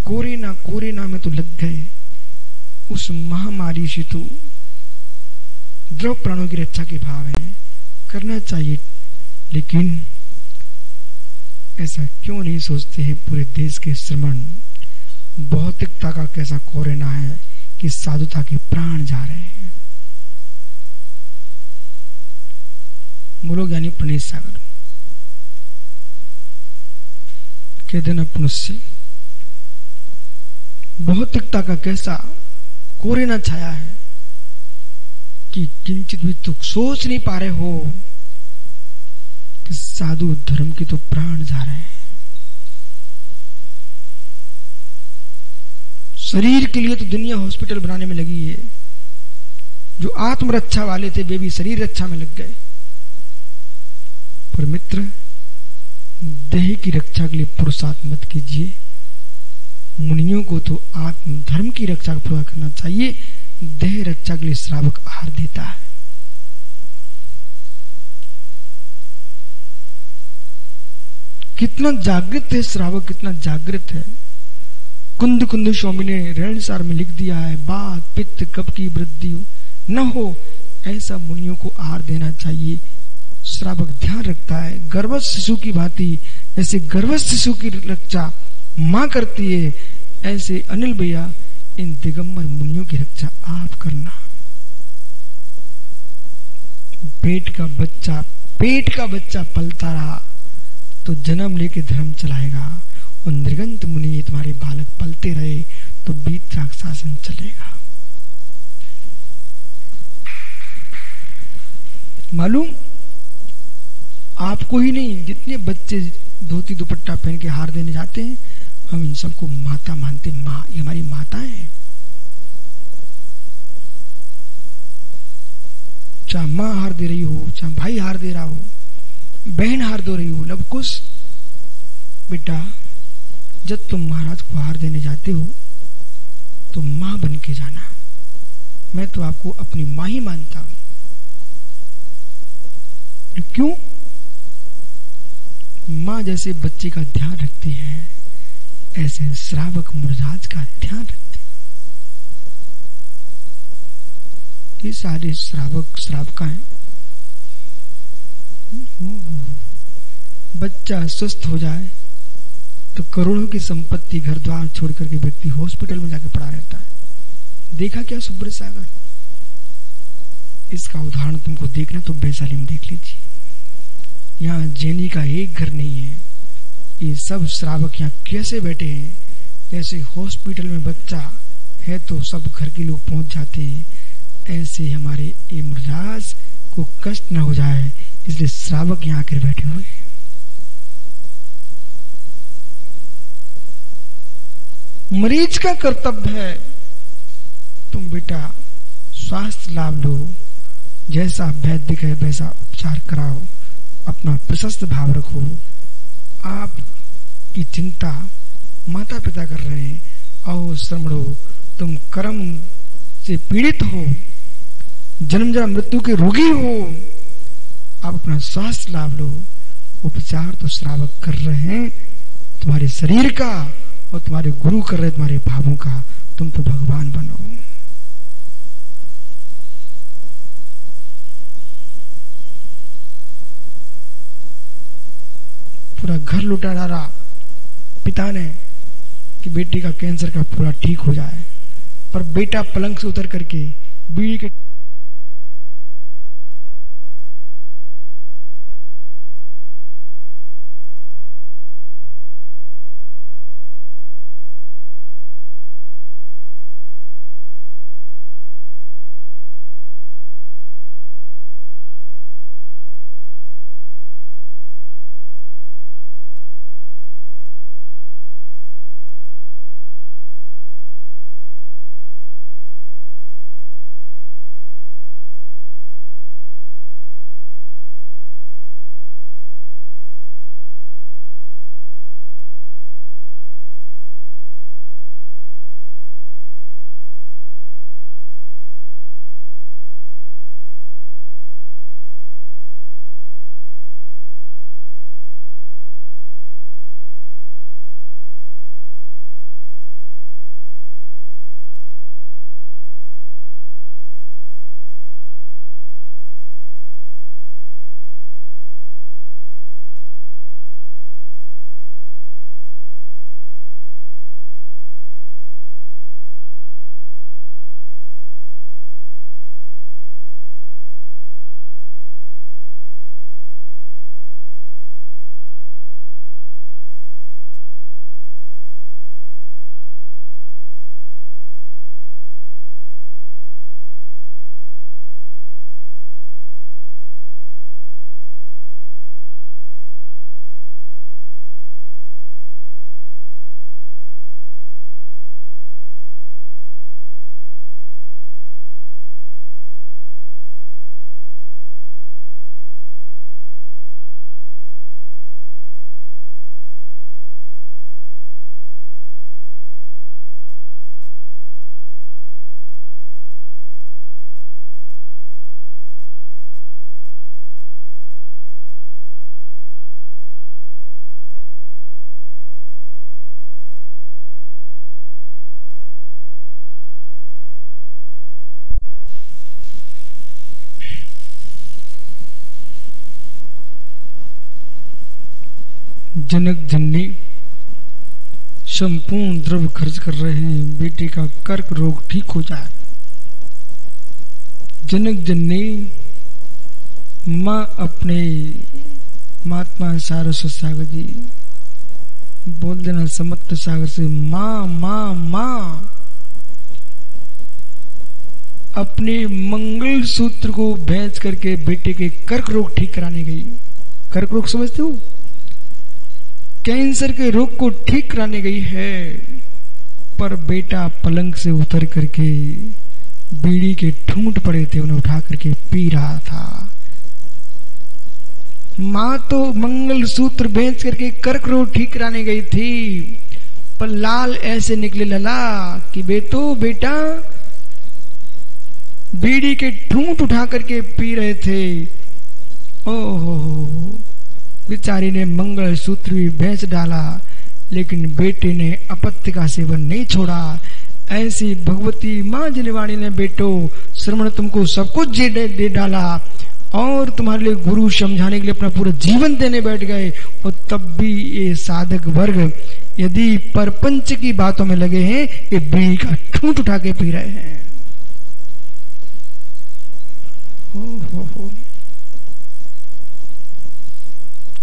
कोरेना में तो लग गए। उस महामारी से तो द्रव प्राणों की रक्षा के भाव है, करना चाहिए, लेकिन ऐसा क्यों नहीं सोचते हैं पूरे देश के श्रमण। भौतिकता का कैसा कोरेना है कि साधुता के प्राण जा रहे हैं। मुलोग यानी प्रणेश सागर के दिन पुनश्य भौतिकता का कैसा कोरेना छाया है कि किंचित भी तो सोच नहीं पा रहे हो कि साधु धर्म के तो प्राण जा रहे हैं। शरीर के लिए तो दुनिया हॉस्पिटल बनाने में लगी है। जो आत्मरक्षा वाले थे वे भी शरीर रक्षा में लग गए। पर मित्र, देह की रक्षा के लिए पुरुषार्थ मत कीजिए। मुनियों को तो आत्म धर्म की रक्षा पूरा करना चाहिए। देह रक्षा के लिए श्रावक आहार देता है। कितना जागृत है श्रावक, कितना जागृत है। कुंद स्वामी ने रेणसार में लिख दिया है, बात पित्त कब की वृद्धि न हो, ऐसा मुनियों को आहार देना चाहिए। श्रावक ध्यान रखता है। गर्भस्थ शिशु की भांति ऐसे गर्भस्थ शिशु की रक्षा मां करती है, ऐसे अनिल भैया इन दिगंबर मुनियों की रक्षा आप करना। पेट का बच्चा पलता रहा, तो जन्म लेके धर्म चलाएगा, और निर्गंत मुनि तुम्हारे बालक पलते रहे तो वीतराग शासन चलेगा। मालूम आपको ही नहीं, जितने बच्चे धोती दुपट्टा पहन के हार देने जाते हैं, हम इन सबको माता मानते। माँ, ये हमारी माता है। चाहे माँ हार दे रही हो, चाहे भाई हार दे रहा हो, बहन हार दे रही हो, लवकुश बेटा, जब तुम महाराज को हार देने जाते हो तो माँ बन के जाना। मैं तो आपको अपनी माँ ही मानता हूं। क्यों? माँ जैसे बच्चे का ध्यान रखती है, ऐसे श्रावक मुरजाज का ध्यान रखते। ये सारे श्रावक श्रावकाएं, बच्चा स्वस्थ हो जाए तो करोड़ों की संपत्ति, घर द्वार छोड़ करके व्यक्ति हॉस्पिटल में जाके पड़ा रहता है। देखा क्या सुब्रत सागर? इसका उदाहरण तुमको देखना तो वैशाली में देख लीजिए। यहाँ जैनी का एक घर नहीं है। ये सब श्रावक यहाँ कैसे बैठे हैं? जैसे हॉस्पिटल में बच्चा है तो सब घर के लोग पहुंच जाते हैं, ऐसे हमारे ये मुरजाज को कष्ट न हो जाए, इसलिए श्रावक यहाँ आकर बैठे हुए हैं। मरीज का कर्तव्य है तुम बेटा स्वास्थ्य लाभ लो, जैसा वैद्य है वैसा उपचार कराओ, अपना प्रशस्त भाव रखो। आपकी चिंता माता पिता कर रहे हैं, और श्रमणो तुम कर्म से पीड़ित हो, जन्म जन्म मृत्यु के रोगी हो, आप अपना स्वास्थ्य लाभ लो। उपचार तो श्रावक कर रहे हैं तुम्हारे शरीर का, और तुम्हारे गुरु कर रहे हैं तुम्हारे भावों का। तुम तो भगवान बनो। पूरा घर लुटा डाला पिता ने कि बेटी का कैंसर का पूरा ठीक हो जाए, पर बेटा पलंग से उतर करके बीड़ी के जनक जननी संपूर्ण द्रव्य खर्च कर रहे हैं, बेटे का कर्क रोग ठीक हो जाए। जनक जननी मां अपने महात्मा सारस्वत सागर जी बोल देना समर्थ सागर से, माँ माँ माँ। अपने मंगल सूत्र को बेच करके बेटे के कर्क रोग ठीक कराने गई। कर्क रोग समझते हो? कैंसर के रोग को ठीक कराने गई है, पर बेटा पलंग से उतर करके बीड़ी के ठूंठ पड़े थे, उन्हें उठा करके पी रहा था। मां तो मंगल सूत्र बेच करके कर्क रोग ठीक कराने गई थी, पर लाल ऐसे निकले लला कि बेटा बीड़ी के ठूंठ उठा करके पी रहे थे। ओहो, बेचारी ने मंगल सूत्र भी बेच डाला, लेकिन बेटे ने अपत्य का सेवन नहीं छोड़ा। ऐसी भगवती मां जिनवाणी ने बेटो श्रवण तुमको सब कुछ दे डाला और तुम्हारे लिए गुरु समझाने के लिए अपना पूरा जीवन देने बैठ गए, और तब भी ये साधक वर्ग यदि परपंच की बातों में लगे हैं, ये बीड़ी का ठूंठ उठा के पी रहे हैं। हो।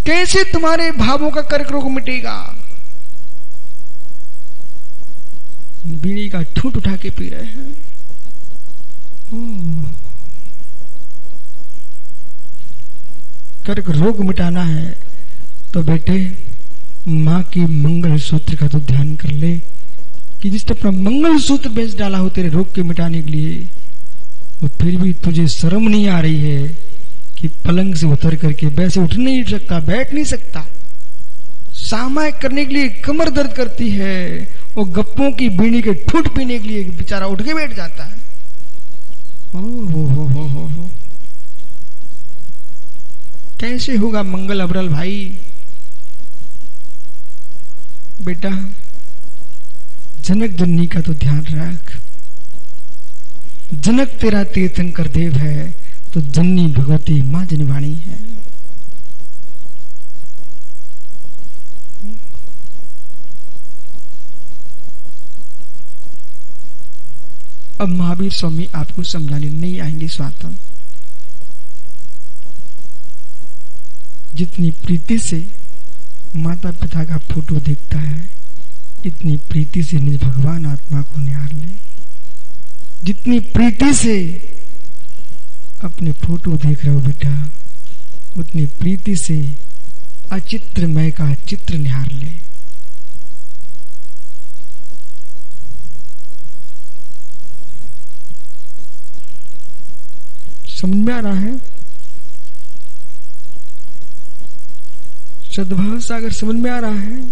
कैसे तुम्हारे भावों का कर्क रोग मिटेगा? बीड़ी का ठूंठ उठा के पी रहे हैं। कर्क रोग मिटाना है तो बेटे मां की मंगल सूत्र का तो ध्यान कर ले कि जिसने अपना मंगल सूत्र बेच डाला हो तेरे रोग के मिटाने के लिए, और फिर भी तुझे शर्म नहीं आ रही है कि पलंग से उतर करके वैसे उठ नहीं सकता, बैठ नहीं सकता, सामायिक करने के लिए कमर दर्द करती है, और गप्पों की बीड़ी के ठूंठ पीने के लिए बेचारा उठ के बैठ जाता है। हो। कैसे होगा मंगल अबरल भाई? बेटा जनक जननी का तो ध्यान रख। जनक तेरा तीर्थंकर देव है, तो जननी भगवती मां जिनवाणी है। अब महावीर स्वामी आपको समझाने नहीं आएंगे स्वातम। जितनी प्रीति से माता पिता का फोटो देखता है, इतनी प्रीति से निज भगवान आत्मा को निहार ले। जितनी प्रीति से अपने फोटो देख रहे हो बेटा, उतनी प्रीति से अचित्रमय का चित्र निहार ले। समझ में आ रहा है? सद्भाव सागर समझ में आ रहा है?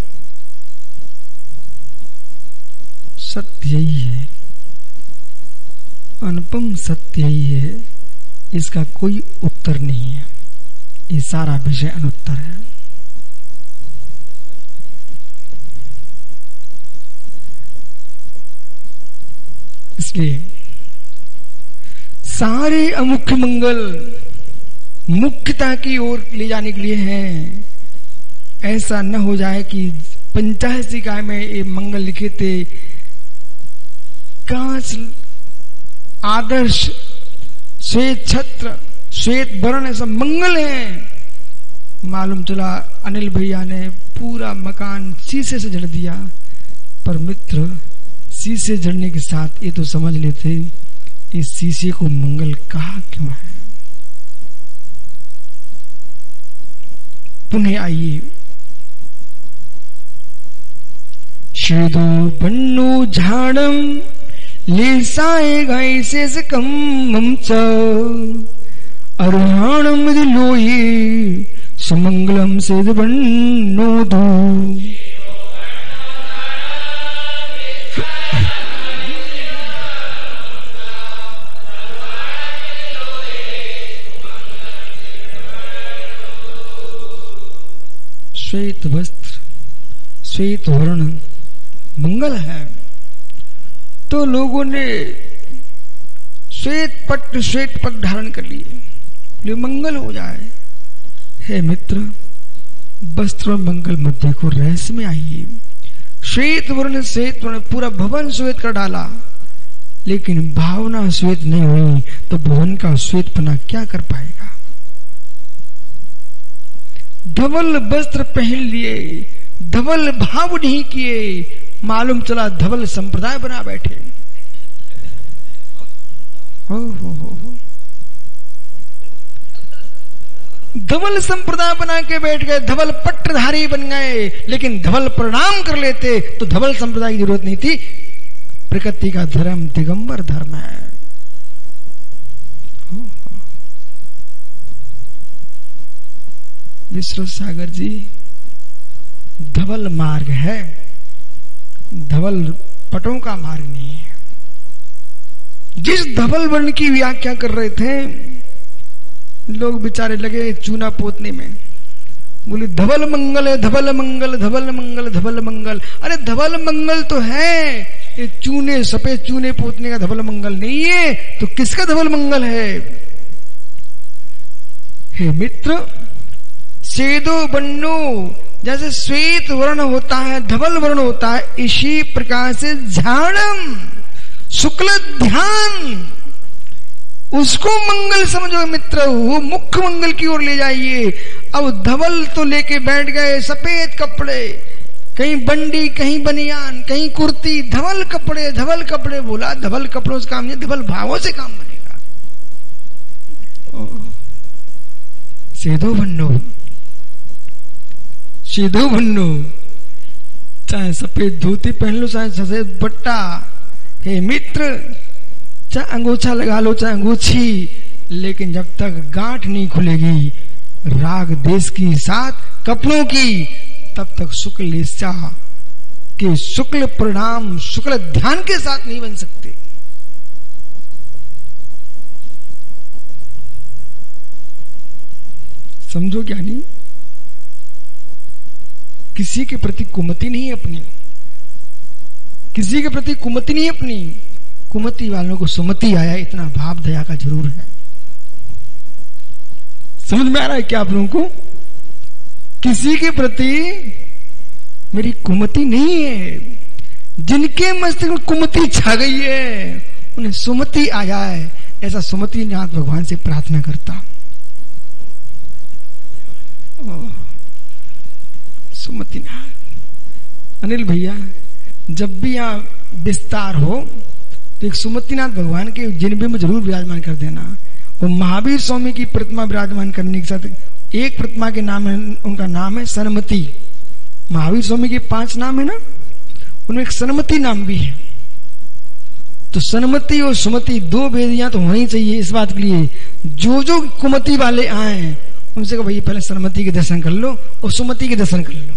सत्य यही है, अनुपम सत्य यही है, इसका कोई उत्तर नहीं है। ये सारा विषय अनुत्तर है। इसलिए सारे अमुख्य मंगल मुख्यता की ओर ले जाने के लिए हैं। ऐसा न हो जाए कि 85 काय में ये मंगल लिखे थे, कांच आदर्श श्वेत छत्र श्वेत वर्ण सब मंगल हैं। मालूम चला अनिल भैया ने पूरा मकान शीशे से जड़ दिया, पर मित्र शीशे जड़ने के साथ ये तो समझ लेते इस शीशे को मंगल कहा क्यों है। पुनः आइए, शेदो बन्नु झाड़म लेसाए गाय से सकम ममच अरुहाणम दिलोई सुमंगलम से बन्नो दो। श्वेत वस्त्र श्वेत वर्ण मंगल है, तो लोगों ने श्वेत पट धारण कर लिए, जो मंगल हो जाए। हे मित्र, वस्त्र और मंगल मत देखो, रहस्य में आइए। श्वेत वर्ण पूरा भवन श्वेत कर डाला, लेकिन भावना श्वेत नहीं हुई तो भवन का श्वेतपना क्या कर पाएगा। धवल वस्त्र पहन लिए, धवल भाव नहीं किए, मालूम चला धवल संप्रदाय बना बैठे। हो। धवल संप्रदाय बना के बैठ गए, धवल पट्टधारी बन गए, लेकिन धवल प्रणाम कर लेते तो धवल संप्रदाय की जरूरत नहीं थी। प्रकृति का धर्म दिगंबर धर्म है। विश्व सागर जी, धवल मार्ग है, धवल पटों का मार्ग नहीं है। जिस धवल वर्ण की व्याख्या कर रहे थे लोग बेचारे लगे चूना पोतने में, बोले धवल मंगल है, धवल मंगल, धवल मंगल, धवल मंगल। अरे धवल मंगल तो है, ये चूने, सफेद चूने पोतने का धवल मंगल नहीं है, तो किसका धवल मंगल है? हे मित्र, सेदो बन्नो, जैसे श्वेत वर्ण होता है, धवल वर्ण होता है, इसी प्रकार से झाड़म शुक्ल ध्यान, उसको मंगल समझो मित्र, वो मुख्य मंगल की ओर ले जाइए। अब धवल तो लेके बैठ गए, सफेद कपड़े, कहीं बंडी, कहीं बनियान, कहीं कुर्ती, धवल कपड़े, धवल कपड़े। बोला धवल कपड़ों से काम नहीं, धवल भावों से काम बनेगा। सीधो बन्नो, सीधो बन्नो, चाहे सफेद धोती पहन लो, चाहे सफेद बट्टा। हे मित्र, चाहे अंगोछा लगा लो, चाहे अंगूछी, लेकिन जब तक गांठ नहीं खुलेगी राग देश की साथ कपड़ों की, तब तक शुक्ल निष्ठा के शुक्ल प्रणाम, शुक्ल ध्यान के साथ नहीं बन सकते। समझो ज्ञानी, किसी के प्रति कुमति नहीं अपनी, किसी के प्रति कुमति नहीं अपनी। कुमति वालों को सुमति आया, इतना भाव दया का जरूर है। समझ में आ रहा है क्या आप लोगों को? किसी के प्रति मेरी कुमति नहीं है। जिनके मस्तिष्क में कुमति छा गई है उन्हें सुमति आ जाए, ऐसा सुमति नाथ भगवान से प्रार्थना करता। सुमति नाथ, अनिल भैया, जब भी आप विस्तार हो तो एक सुमतिनाथ भगवान के जिनबे में जरूर विराजमान कर देना। वो महावीर स्वामी की प्रतिमा विराजमान करने के साथ एक प्रतिमा के नाम है, उनका नाम है सनमति। महावीर स्वामी के 5 नाम है ना, उनमें एक सनमति नाम भी है। तो सनमति और सुमति 2 वेदियां तो होनी चाहिए इस बात के लिए। जो जो कुमति वाले आए उनसे कहो भैया पहले सनमति के दर्शन कर लो और सुमति के दर्शन कर लो।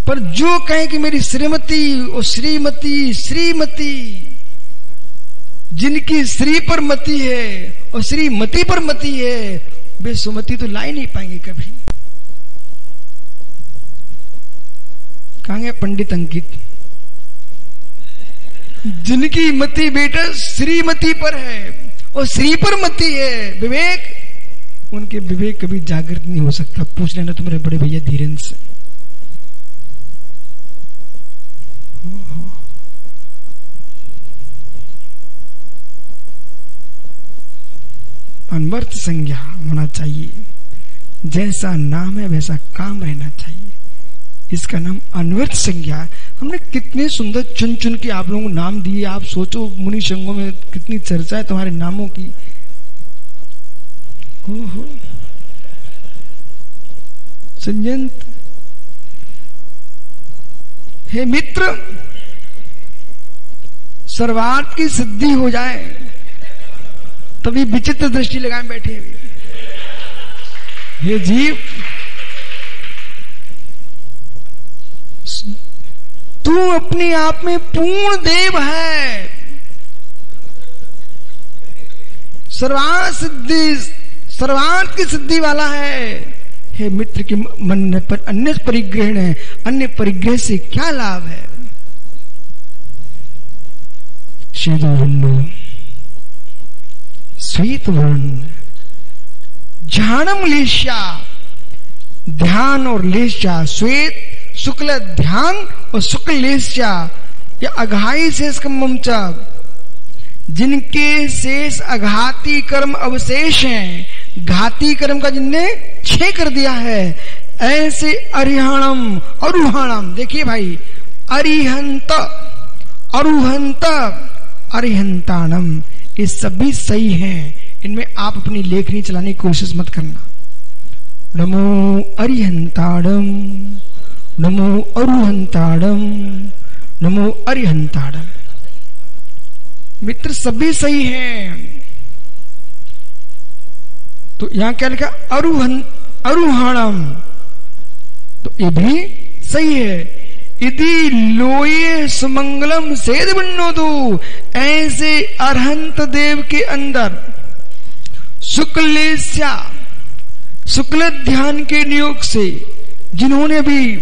पर जो कहे कि मेरी श्रीमती और श्रीमती, श्रीमती, जिनकी श्री पर मति है और श्रीमती पर मति है, वे सुमति तो ला ही नहीं पाएंगे कभी। कहां पंडित अंकित? जिनकी मति बेटा श्रीमती पर है और श्री पर मति है, विवेक, उनके विवेक कभी जागृत नहीं हो सकता। पूछ लेना तुम्हारे बड़े भैया धीरेन्द्र से। अनवर्थ संज्ञा होना चाहिए, जैसा नाम है वैसा काम रहना चाहिए। इसका नाम अनवर्थ संज्ञा। हमने कितने सुंदर चुन चुन के आप लोगों को नाम दिए। आप सोचो मुनि संघों में कितनी चर्चा है तुम्हारे नामों की। हो संजंत, हे मित्र, सर्वार्थ की सिद्धि हो जाए तभी विचित्र दृष्टि लगाए बैठे हुए। हे जीव, तू अपने आप में पूर्ण देव है, सर्वार्थ की सिद्धि वाला है। हे मित्र के मन पर अन्य परिग्रहण है, अन्य परिग्रह से क्या लाभ है? श्वेत वर्ण, झानम लेश्या, ध्यान और लेश्या, श्वेत शुक्ल ध्यान और शुक्ल लेश्या, या अघाई शेष कम्मचा, जिनके शेष अघाती कर्म अवशेष हैं, घाती कर्म का जिनने क्षय कर दिया है, ऐसे अरिहाणम अरुहाणम, देखिए भाई, अरिहंत अरुहंत अरिहंताणम, ये सभी सही हैं। इनमें आप अपनी लेखनी चलाने की कोशिश मत करना। नमो अरिहंताणम, नमो अरुहंताणम, नमो अरिहंताणम। मित्र सभी सही हैं। तो यहां क्या लिखा? अरुहाणम, तो ये भी सही है। यदि लोये सुमंगलम सेद बन्नोदु, ऐसे अरहंत देव के अंदर शुक्लेस्या, शुक्ल ध्यान के नियोग से जिन्होंने भी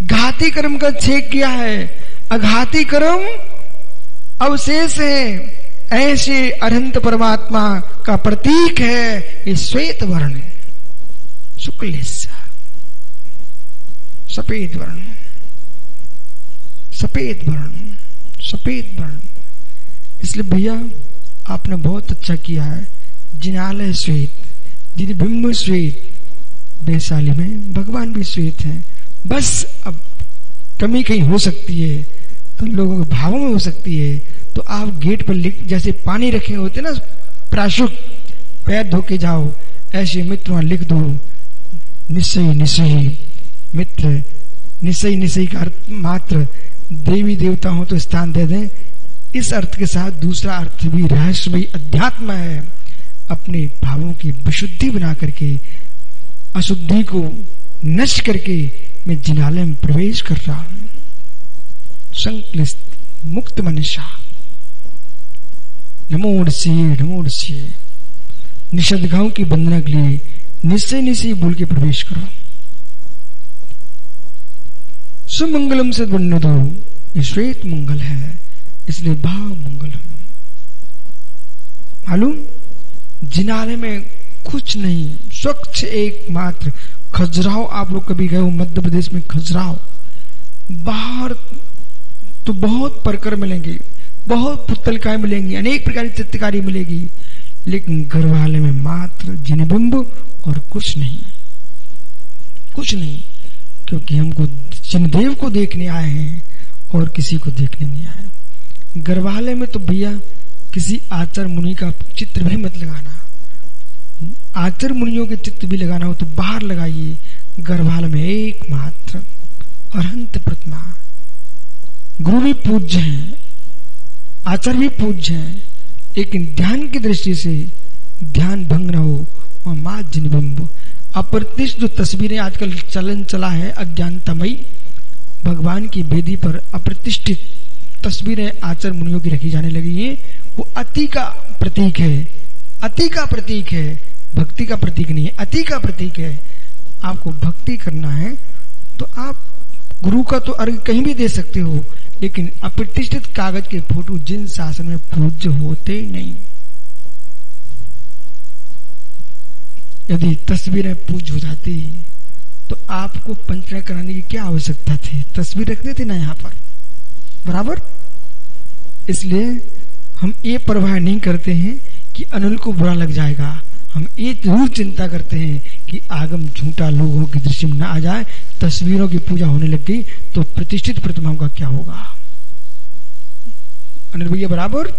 घाती कर्म का क्षय किया है, अघाती कर्म अवशेष है, ऐसे अनंत परमात्मा का प्रतीक है ये श्वेत वर्ण, शुक्ल, सफेद वर्ण, सफेद वर्ण, सफेद वर्ण। इसलिए भैया आपने बहुत अच्छा किया है। जिनालय श्वेत, जिनबिंब श्वेत, वैशाली में भगवान भी श्वेत हैं। बस अब कमी कहीं हो सकती है तो लोगों के भावों में हो सकती है, तो आप गेट पर लिख, जैसे पानी रखे होते ना प्राशुक, पैर धो के जाओ, ऐसे मित्र वहां लिख दो, निश्चय निश्चय मित्र, निश्चय निश्चय का अर्थ मात्र देवी देवता हो तो स्थान दे दें। इस अर्थ के साथ दूसरा अर्थ भी रहस्यमयी अध्यात्म है। अपने भावों की विशुद्धि बना करके, अशुद्धि को नष्ट करके मैं जिनालय में प्रवेश कर रहा हूं। संक्लिष्ट मुक्त मनुष्य, नमोर्षि नमोर्षि। निषद गांव की वंदना के लिए निश्चय निश्चय बोल के प्रवेश करो। सुमंगलम से बन्नो दो, ये श्वेत मंगल है, इसलिए भाव मंगलम। मालूम जिनालय में कुछ नहीं, स्वच्छ एकमात्र खजुराहो। आप लोग कभी गए हो मध्य प्रदेश में? खजुराहो बाहर तो बहुत प्रकर मिलेंगे, बहुत पुतलकाएं मिलेंगी, अनेक प्रकार की चित्रकारी मिलेगी, लेकिन गर्भालय में मात्र जिनबिंब और कुछ नहीं, कुछ नहीं। क्योंकि हमको जिनदेव को देखने आए हैं और किसी को देखने नहीं आए। गर्भालय में तो भैया किसी आचार्य मुनि का चित्र भी मत लगाना। आचार्य मुनियों के चित्र भी लगाना हो तो बाहर लगाइए। गर्भालय में एकमात्र अनंत प्रतिमा। गुरु भी पूज्य हैं, आचार्य भी पूज्य हैं, लेकिन ध्यान की दृष्टि से ध्यान भंग न हो। और मां जिनबिंब अप्रतिष्ठित जो तस्वीरें आजकल चलन चला है अज्ञानतामयी, भगवान की वेदी पर अप्रतिष्ठित तस्वीरें आचार्य मुनियों की रखी जाने लगी हैं। वो अति का प्रतीक है, अति का प्रतीक है, भक्ति का प्रतीक नहीं है, अति का प्रतीक है। आपको भक्ति करना है तो आप गुरु का तो अर्घ कहीं भी दे सकते हो, लेकिन अप्रतिष्ठित कागज के फोटो जिन शासन में पूज्य होते नहीं। यदि तस्वीरें पूज्य हो जाती तो आपको पंचना कराने की क्या आवश्यकता थी? तस्वीर रखते थे ना यहाँ पर, बराबर। इसलिए हम ये परवाह नहीं करते हैं कि अनिल को बुरा लग जाएगा। हम ये जरूर चिंता करते हैं कि आगम झूठा लोगों की दृष्टि में न आ जाए। तस्वीरों की पूजा होने लग गई तो प्रतिष्ठित प्रतिमाओं का क्या होगा? अनिल भैया बराबर।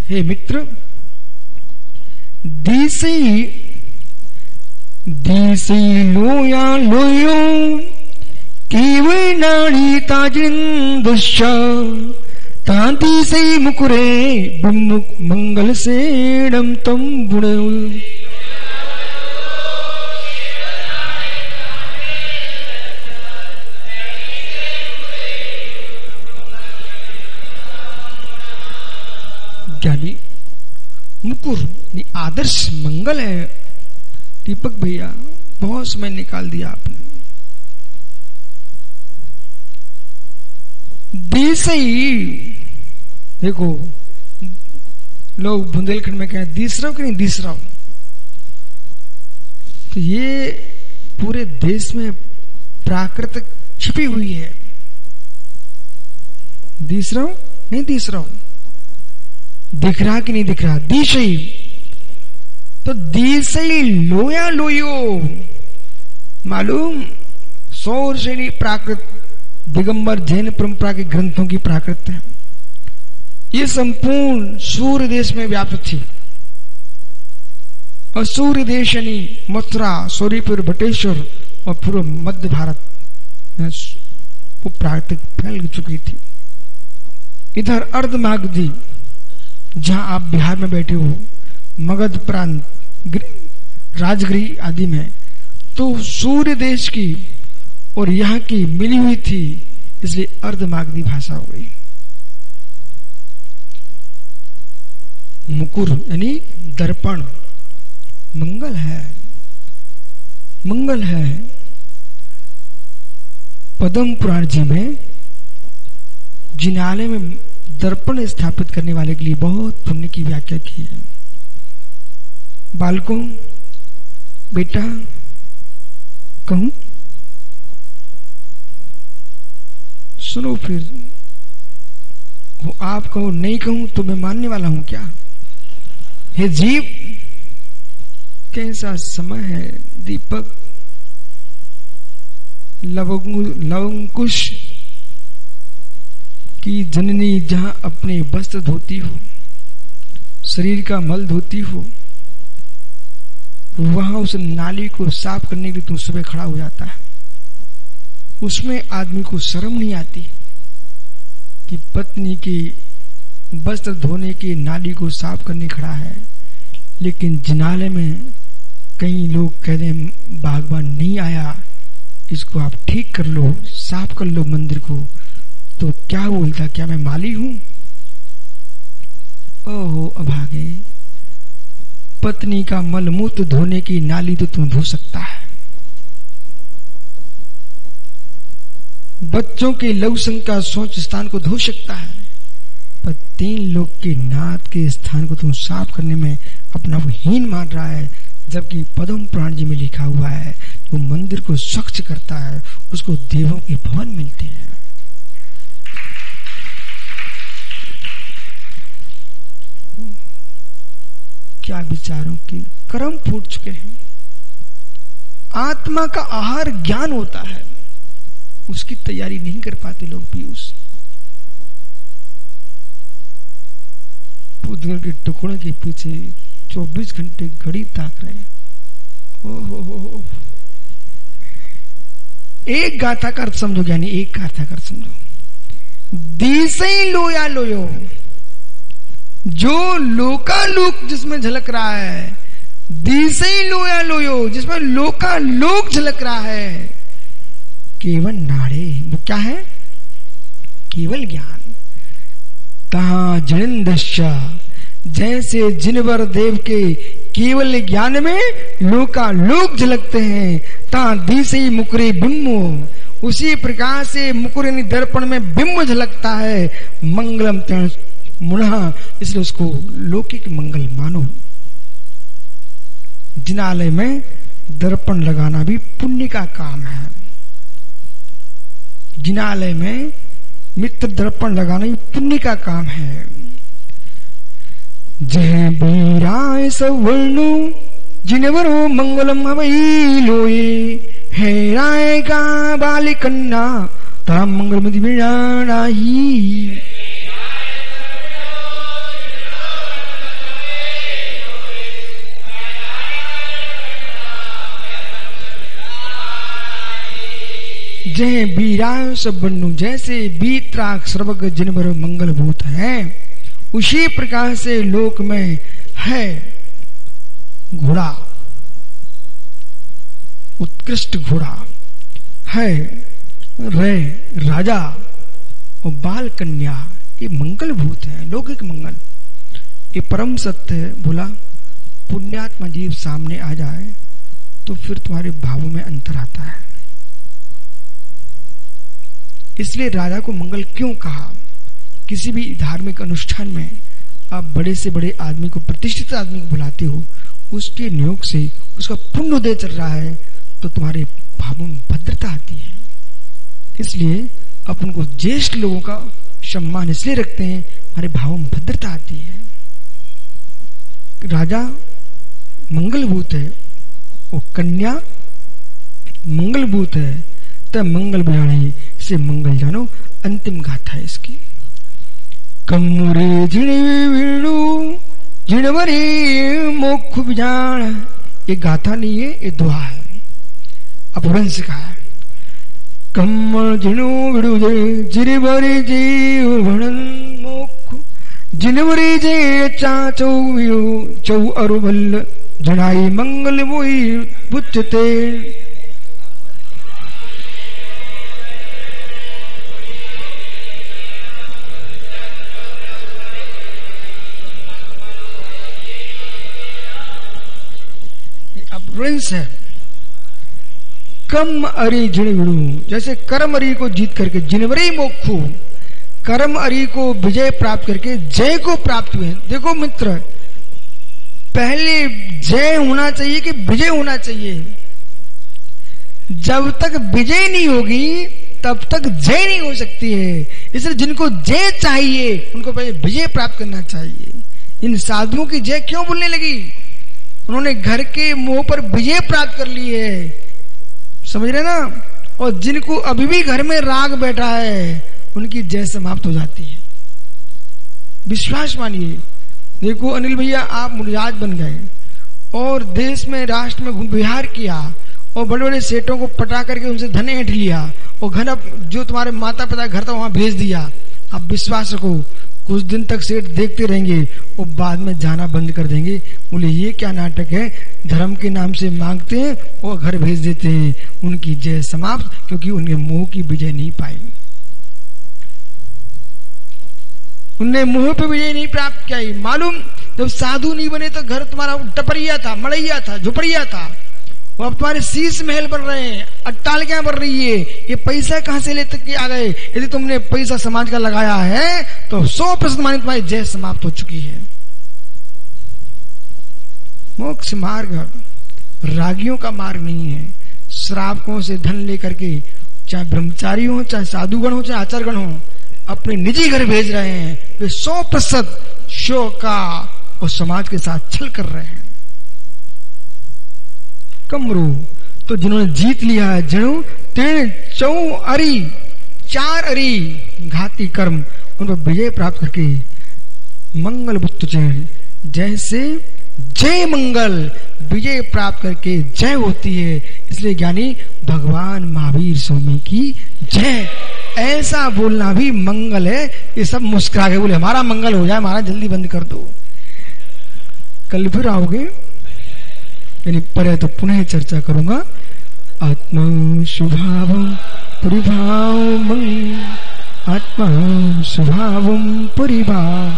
हे मित्र, देसी लोया लोयो केवल नाड़ी ताजिंदुष्य तांती से मुकुरे बिमुख मंगल से डम तम बुड़े। ज्ञानी मुकुर आदर्श मंगल है। दीपक भैया बहुत समय निकाल दिया आपने। देसई देखो, लोग बुंदेलखंड में कहें तीसरा कि नहीं तीसरा, तो ये पूरे देश में प्राकृतिक छिपी हुई है। तीसरा नहीं तीसरा, दिख रहा कि नहीं दिख रहा? दिशई, तो दिशई लोया लोयो, मालूम 100 श्रेणी प्राकृत दिगंबर जैन परंपरा के ग्रंथों की प्राकृत है। ये संपूर्ण सूर्य देश में व्याप्त थी। और सूर्य देश यानी मथुरा, सूर्यपुर, बटेश्वर और पूर्व मध्य भारत में वो प्राकृतिक फैल चुकी थी। इधर अर्धमागधी, जहां आप बिहार में बैठे हो, मगध प्रांत, राजगृह आदि में, तो सूर्य देश की और यहां की मिली हुई थी, इसलिए अर्धमागधी भाषा हो गई। मुकुर यानी दर्पण, मंगल है, मंगल है। पद्म पुराण जी में जिनालय में दर्पण स्थापित करने वाले के लिए बहुत पुण्य की व्याख्या की है। बालकों, बेटा कहूं, सुनो, फिर वो आप कहो, नहीं कहूं तो मैं मानने वाला हूं क्या? हे जीव, कैसा समय है दीपक, लवंकुश की जननी, जहां अपने वस्त्र धोती हो, शरीर का मल धोती हो, वहां उस नाली को साफ करने के लिए तू सुबह खड़ा हो जाता है। उसमें आदमी को शर्म नहीं आती कि पत्नी की वस्त्र धोने की नाली को साफ करने खड़ा है। लेकिन जिनालय में कई लोग कहते हैं बागबान नहीं आया, इसको आप ठीक कर लो, साफ कर लो मंदिर को। तो क्या बोलता, क्या मैं माली हूं? ओहो अभागे, पत्नी का मलमूत्र धोने की नाली तो तू धो सकता है, बच्चों के लघुशंक का शौच स्थान को धो सकता है, पर 3 लोग के नाथ के स्थान को तुम साफ करने में अपना को हीन मान रहा है। जबकि पद्म पुराण जी में लिखा हुआ है, जो मंदिर को स्वच्छ करता है उसको देवों के भवन मिलते हैं। क्या विचारों के कर्म फूट चुके हैं। आत्मा का आहार ज्ञान होता है, उसकी तैयारी नहीं कर पाते लोग। पीयूष पुद्गल के टुकड़ों के पीछे 24 घंटे घड़ी ताक रहे हैं। ओहो, एक गाथा का अर्थ समझो ज्ञानी, एक गाथा का अर्थ समझो। दिसई लोया लोयो, जो लोकालोक जिसमें झलक रहा है, दिसई लोया लोयो, जिसमें लोकालोक झलक रहा है, केवल नाड़े, वो क्या है? केवल ज्ञान। तहां जनिंदश्चा, जैसे जिनवर देव के केवल ज्ञान में लोकालोक झलकते हैं, तहां दिसई मुकुरे बिम्बो, उसी प्रकार से मुकुर यानी दर्पण में बिंब झलकता है। मंगलम तण मुनः, इसलिए उसको लौकिक मंगल मानो। जिनालय में दर्पण लगाना भी पुण्य का काम है। जिनालय में मित्र दर्पण लगाना ही पुण्य का काम है। जय बीराय सवर्णो जिनवरो मंगलम हवई लोए, है राय का बालिकन्ना ताम मंगल मधि ही। जय बीराय सवर्णो, जैसे बीतराग सर्वज्ञ जिनवर मंगलभूत है, उसी प्रकार से लोक में है घोड़ा, उत्कृष्ट घोड़ा है, रे राजा और बाल कन्या, ये मंगलभूत है, लौकिक मंगल। ये परम सत्य है। बोला पुण्यात्मा जीव सामने आ जाए तो फिर तुम्हारे भावों में अंतर आता है। इसलिए राजा को मंगल क्यों कहा? किसी भी धार्मिक अनुष्ठान में आप बड़े से बड़े आदमी को, प्रतिष्ठित आदमी को बुलाते हो, उसके नियोग से उसका पुण्य उदय चल रहा है तो तुम्हारे भावों में भद्रता आती है। इसलिए अपन को ज्येष्ठ लोगों का सम्मान इसलिए रखते हैं, हमारे भावों में भद्रता आती है। राजा मंगलभूत है और कन्या मंगलभूत है, तब मंगल बजाने से मंगल जानो। अंतिम गाथा है इसकी। कमुरे जिणु जिणवरे मोक्ष बिजान, ये गाथा नहीं है, ये दुआ है, अपभ्रंश का है। कम्म जिणु विडु जे जिरवरे जीव भणन मोक्ष, जिनवरे जे चाचौ चौ अरुबल, जनाई मंगल मोई बुच्चते। अपभ्रंश है। कम अरि जिण विडु, जैसे कर्म अरि को जीत करके जिनवरे मोक्षु, कर्म अरि को विजय प्राप्त करके जय को प्राप्त हुए। देखो मित्र, पहले जय होना चाहिए कि विजय होना चाहिए? जब तक विजय नहीं होगी तब तक जय नहीं हो सकती है। इसलिए जिनको जय चाहिए उनको पहले विजय प्राप्त करना चाहिए। इन साधुओं की जय क्यों बोलने लगी? उन्होंने घर के मोह पर विजय प्राप्त कर ली है, समझ रहे ना? और जिनको अभी भी घर में राग बैठा है उनकी जय समाप्त हो जाती है। विश्वास मानिए। देखो अनिल भैया, आप मुनिराज बन गए और देश में राष्ट्र में विहार किया और बड़े बड़े सेठों को पटा करके उनसे धन ऐंठ लिया और घन जो तुम्हारे माता पिता घर था वहां भेज दिया। आप विश्वास रखो, कुछ दिन तक सेठ देखते रहेंगे और बाद में जाना बंद कर देंगे। बोले ये क्या नाटक है, धर्म के नाम से मांगते हैं और घर भेज देते हैं। उनकी जय समाप्त, क्योंकि उनके मोह की विजय नहीं पाई। उनने मोह पे विजय नहीं प्राप्त किया। मालूम, जब साधु नहीं बने तो घर तुम्हारा टपरिया था, मड़ैया था, झुपड़िया था। वो अब तुम्हारे शीश महल बन रहे हैं, अट्टालिकां बन रही है। ये पैसा कहां से लेते के आ गए? यदि तुमने पैसा समाज का लगाया है तो 100% मानी तुम्हारी जय समाप्त हो चुकी है। मोक्ष मार्ग रागियों का मार्ग नहीं है। श्रावकों से धन लेकर के, चाहे ब्रह्मचारी हो, चाहे साधुगण हो, चाहे आचार्यगण हो, अपने निजी घर भेज रहे हैं। वे 100% शो का और समाज के साथ छल कर रहे हैं। कमरू, तो जिन्होंने जीत लिया है जणु तेण चौ अरि, 4 अरि घाती कर्म, उन पर विजय प्राप्त करके मंगल बुत्त चैन, जैसे जय मंगल, विजय प्राप्त करके जय होती है। इसलिए ज्ञानी भगवान महावीर स्वामी की जय, ऐसा बोलना भी मंगल है। ये सब मुस्कुरा के बोले हमारा मंगल हो जाए, हमारा जल्दी बंद कर दो। कल फिर आओगे, यानी पर तो पुनः चर्चा करूंगा। आत्मा शुभाव परिभाव आत्मा स्वभाव परिभाव,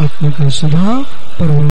आत्मा का स्वभाव पर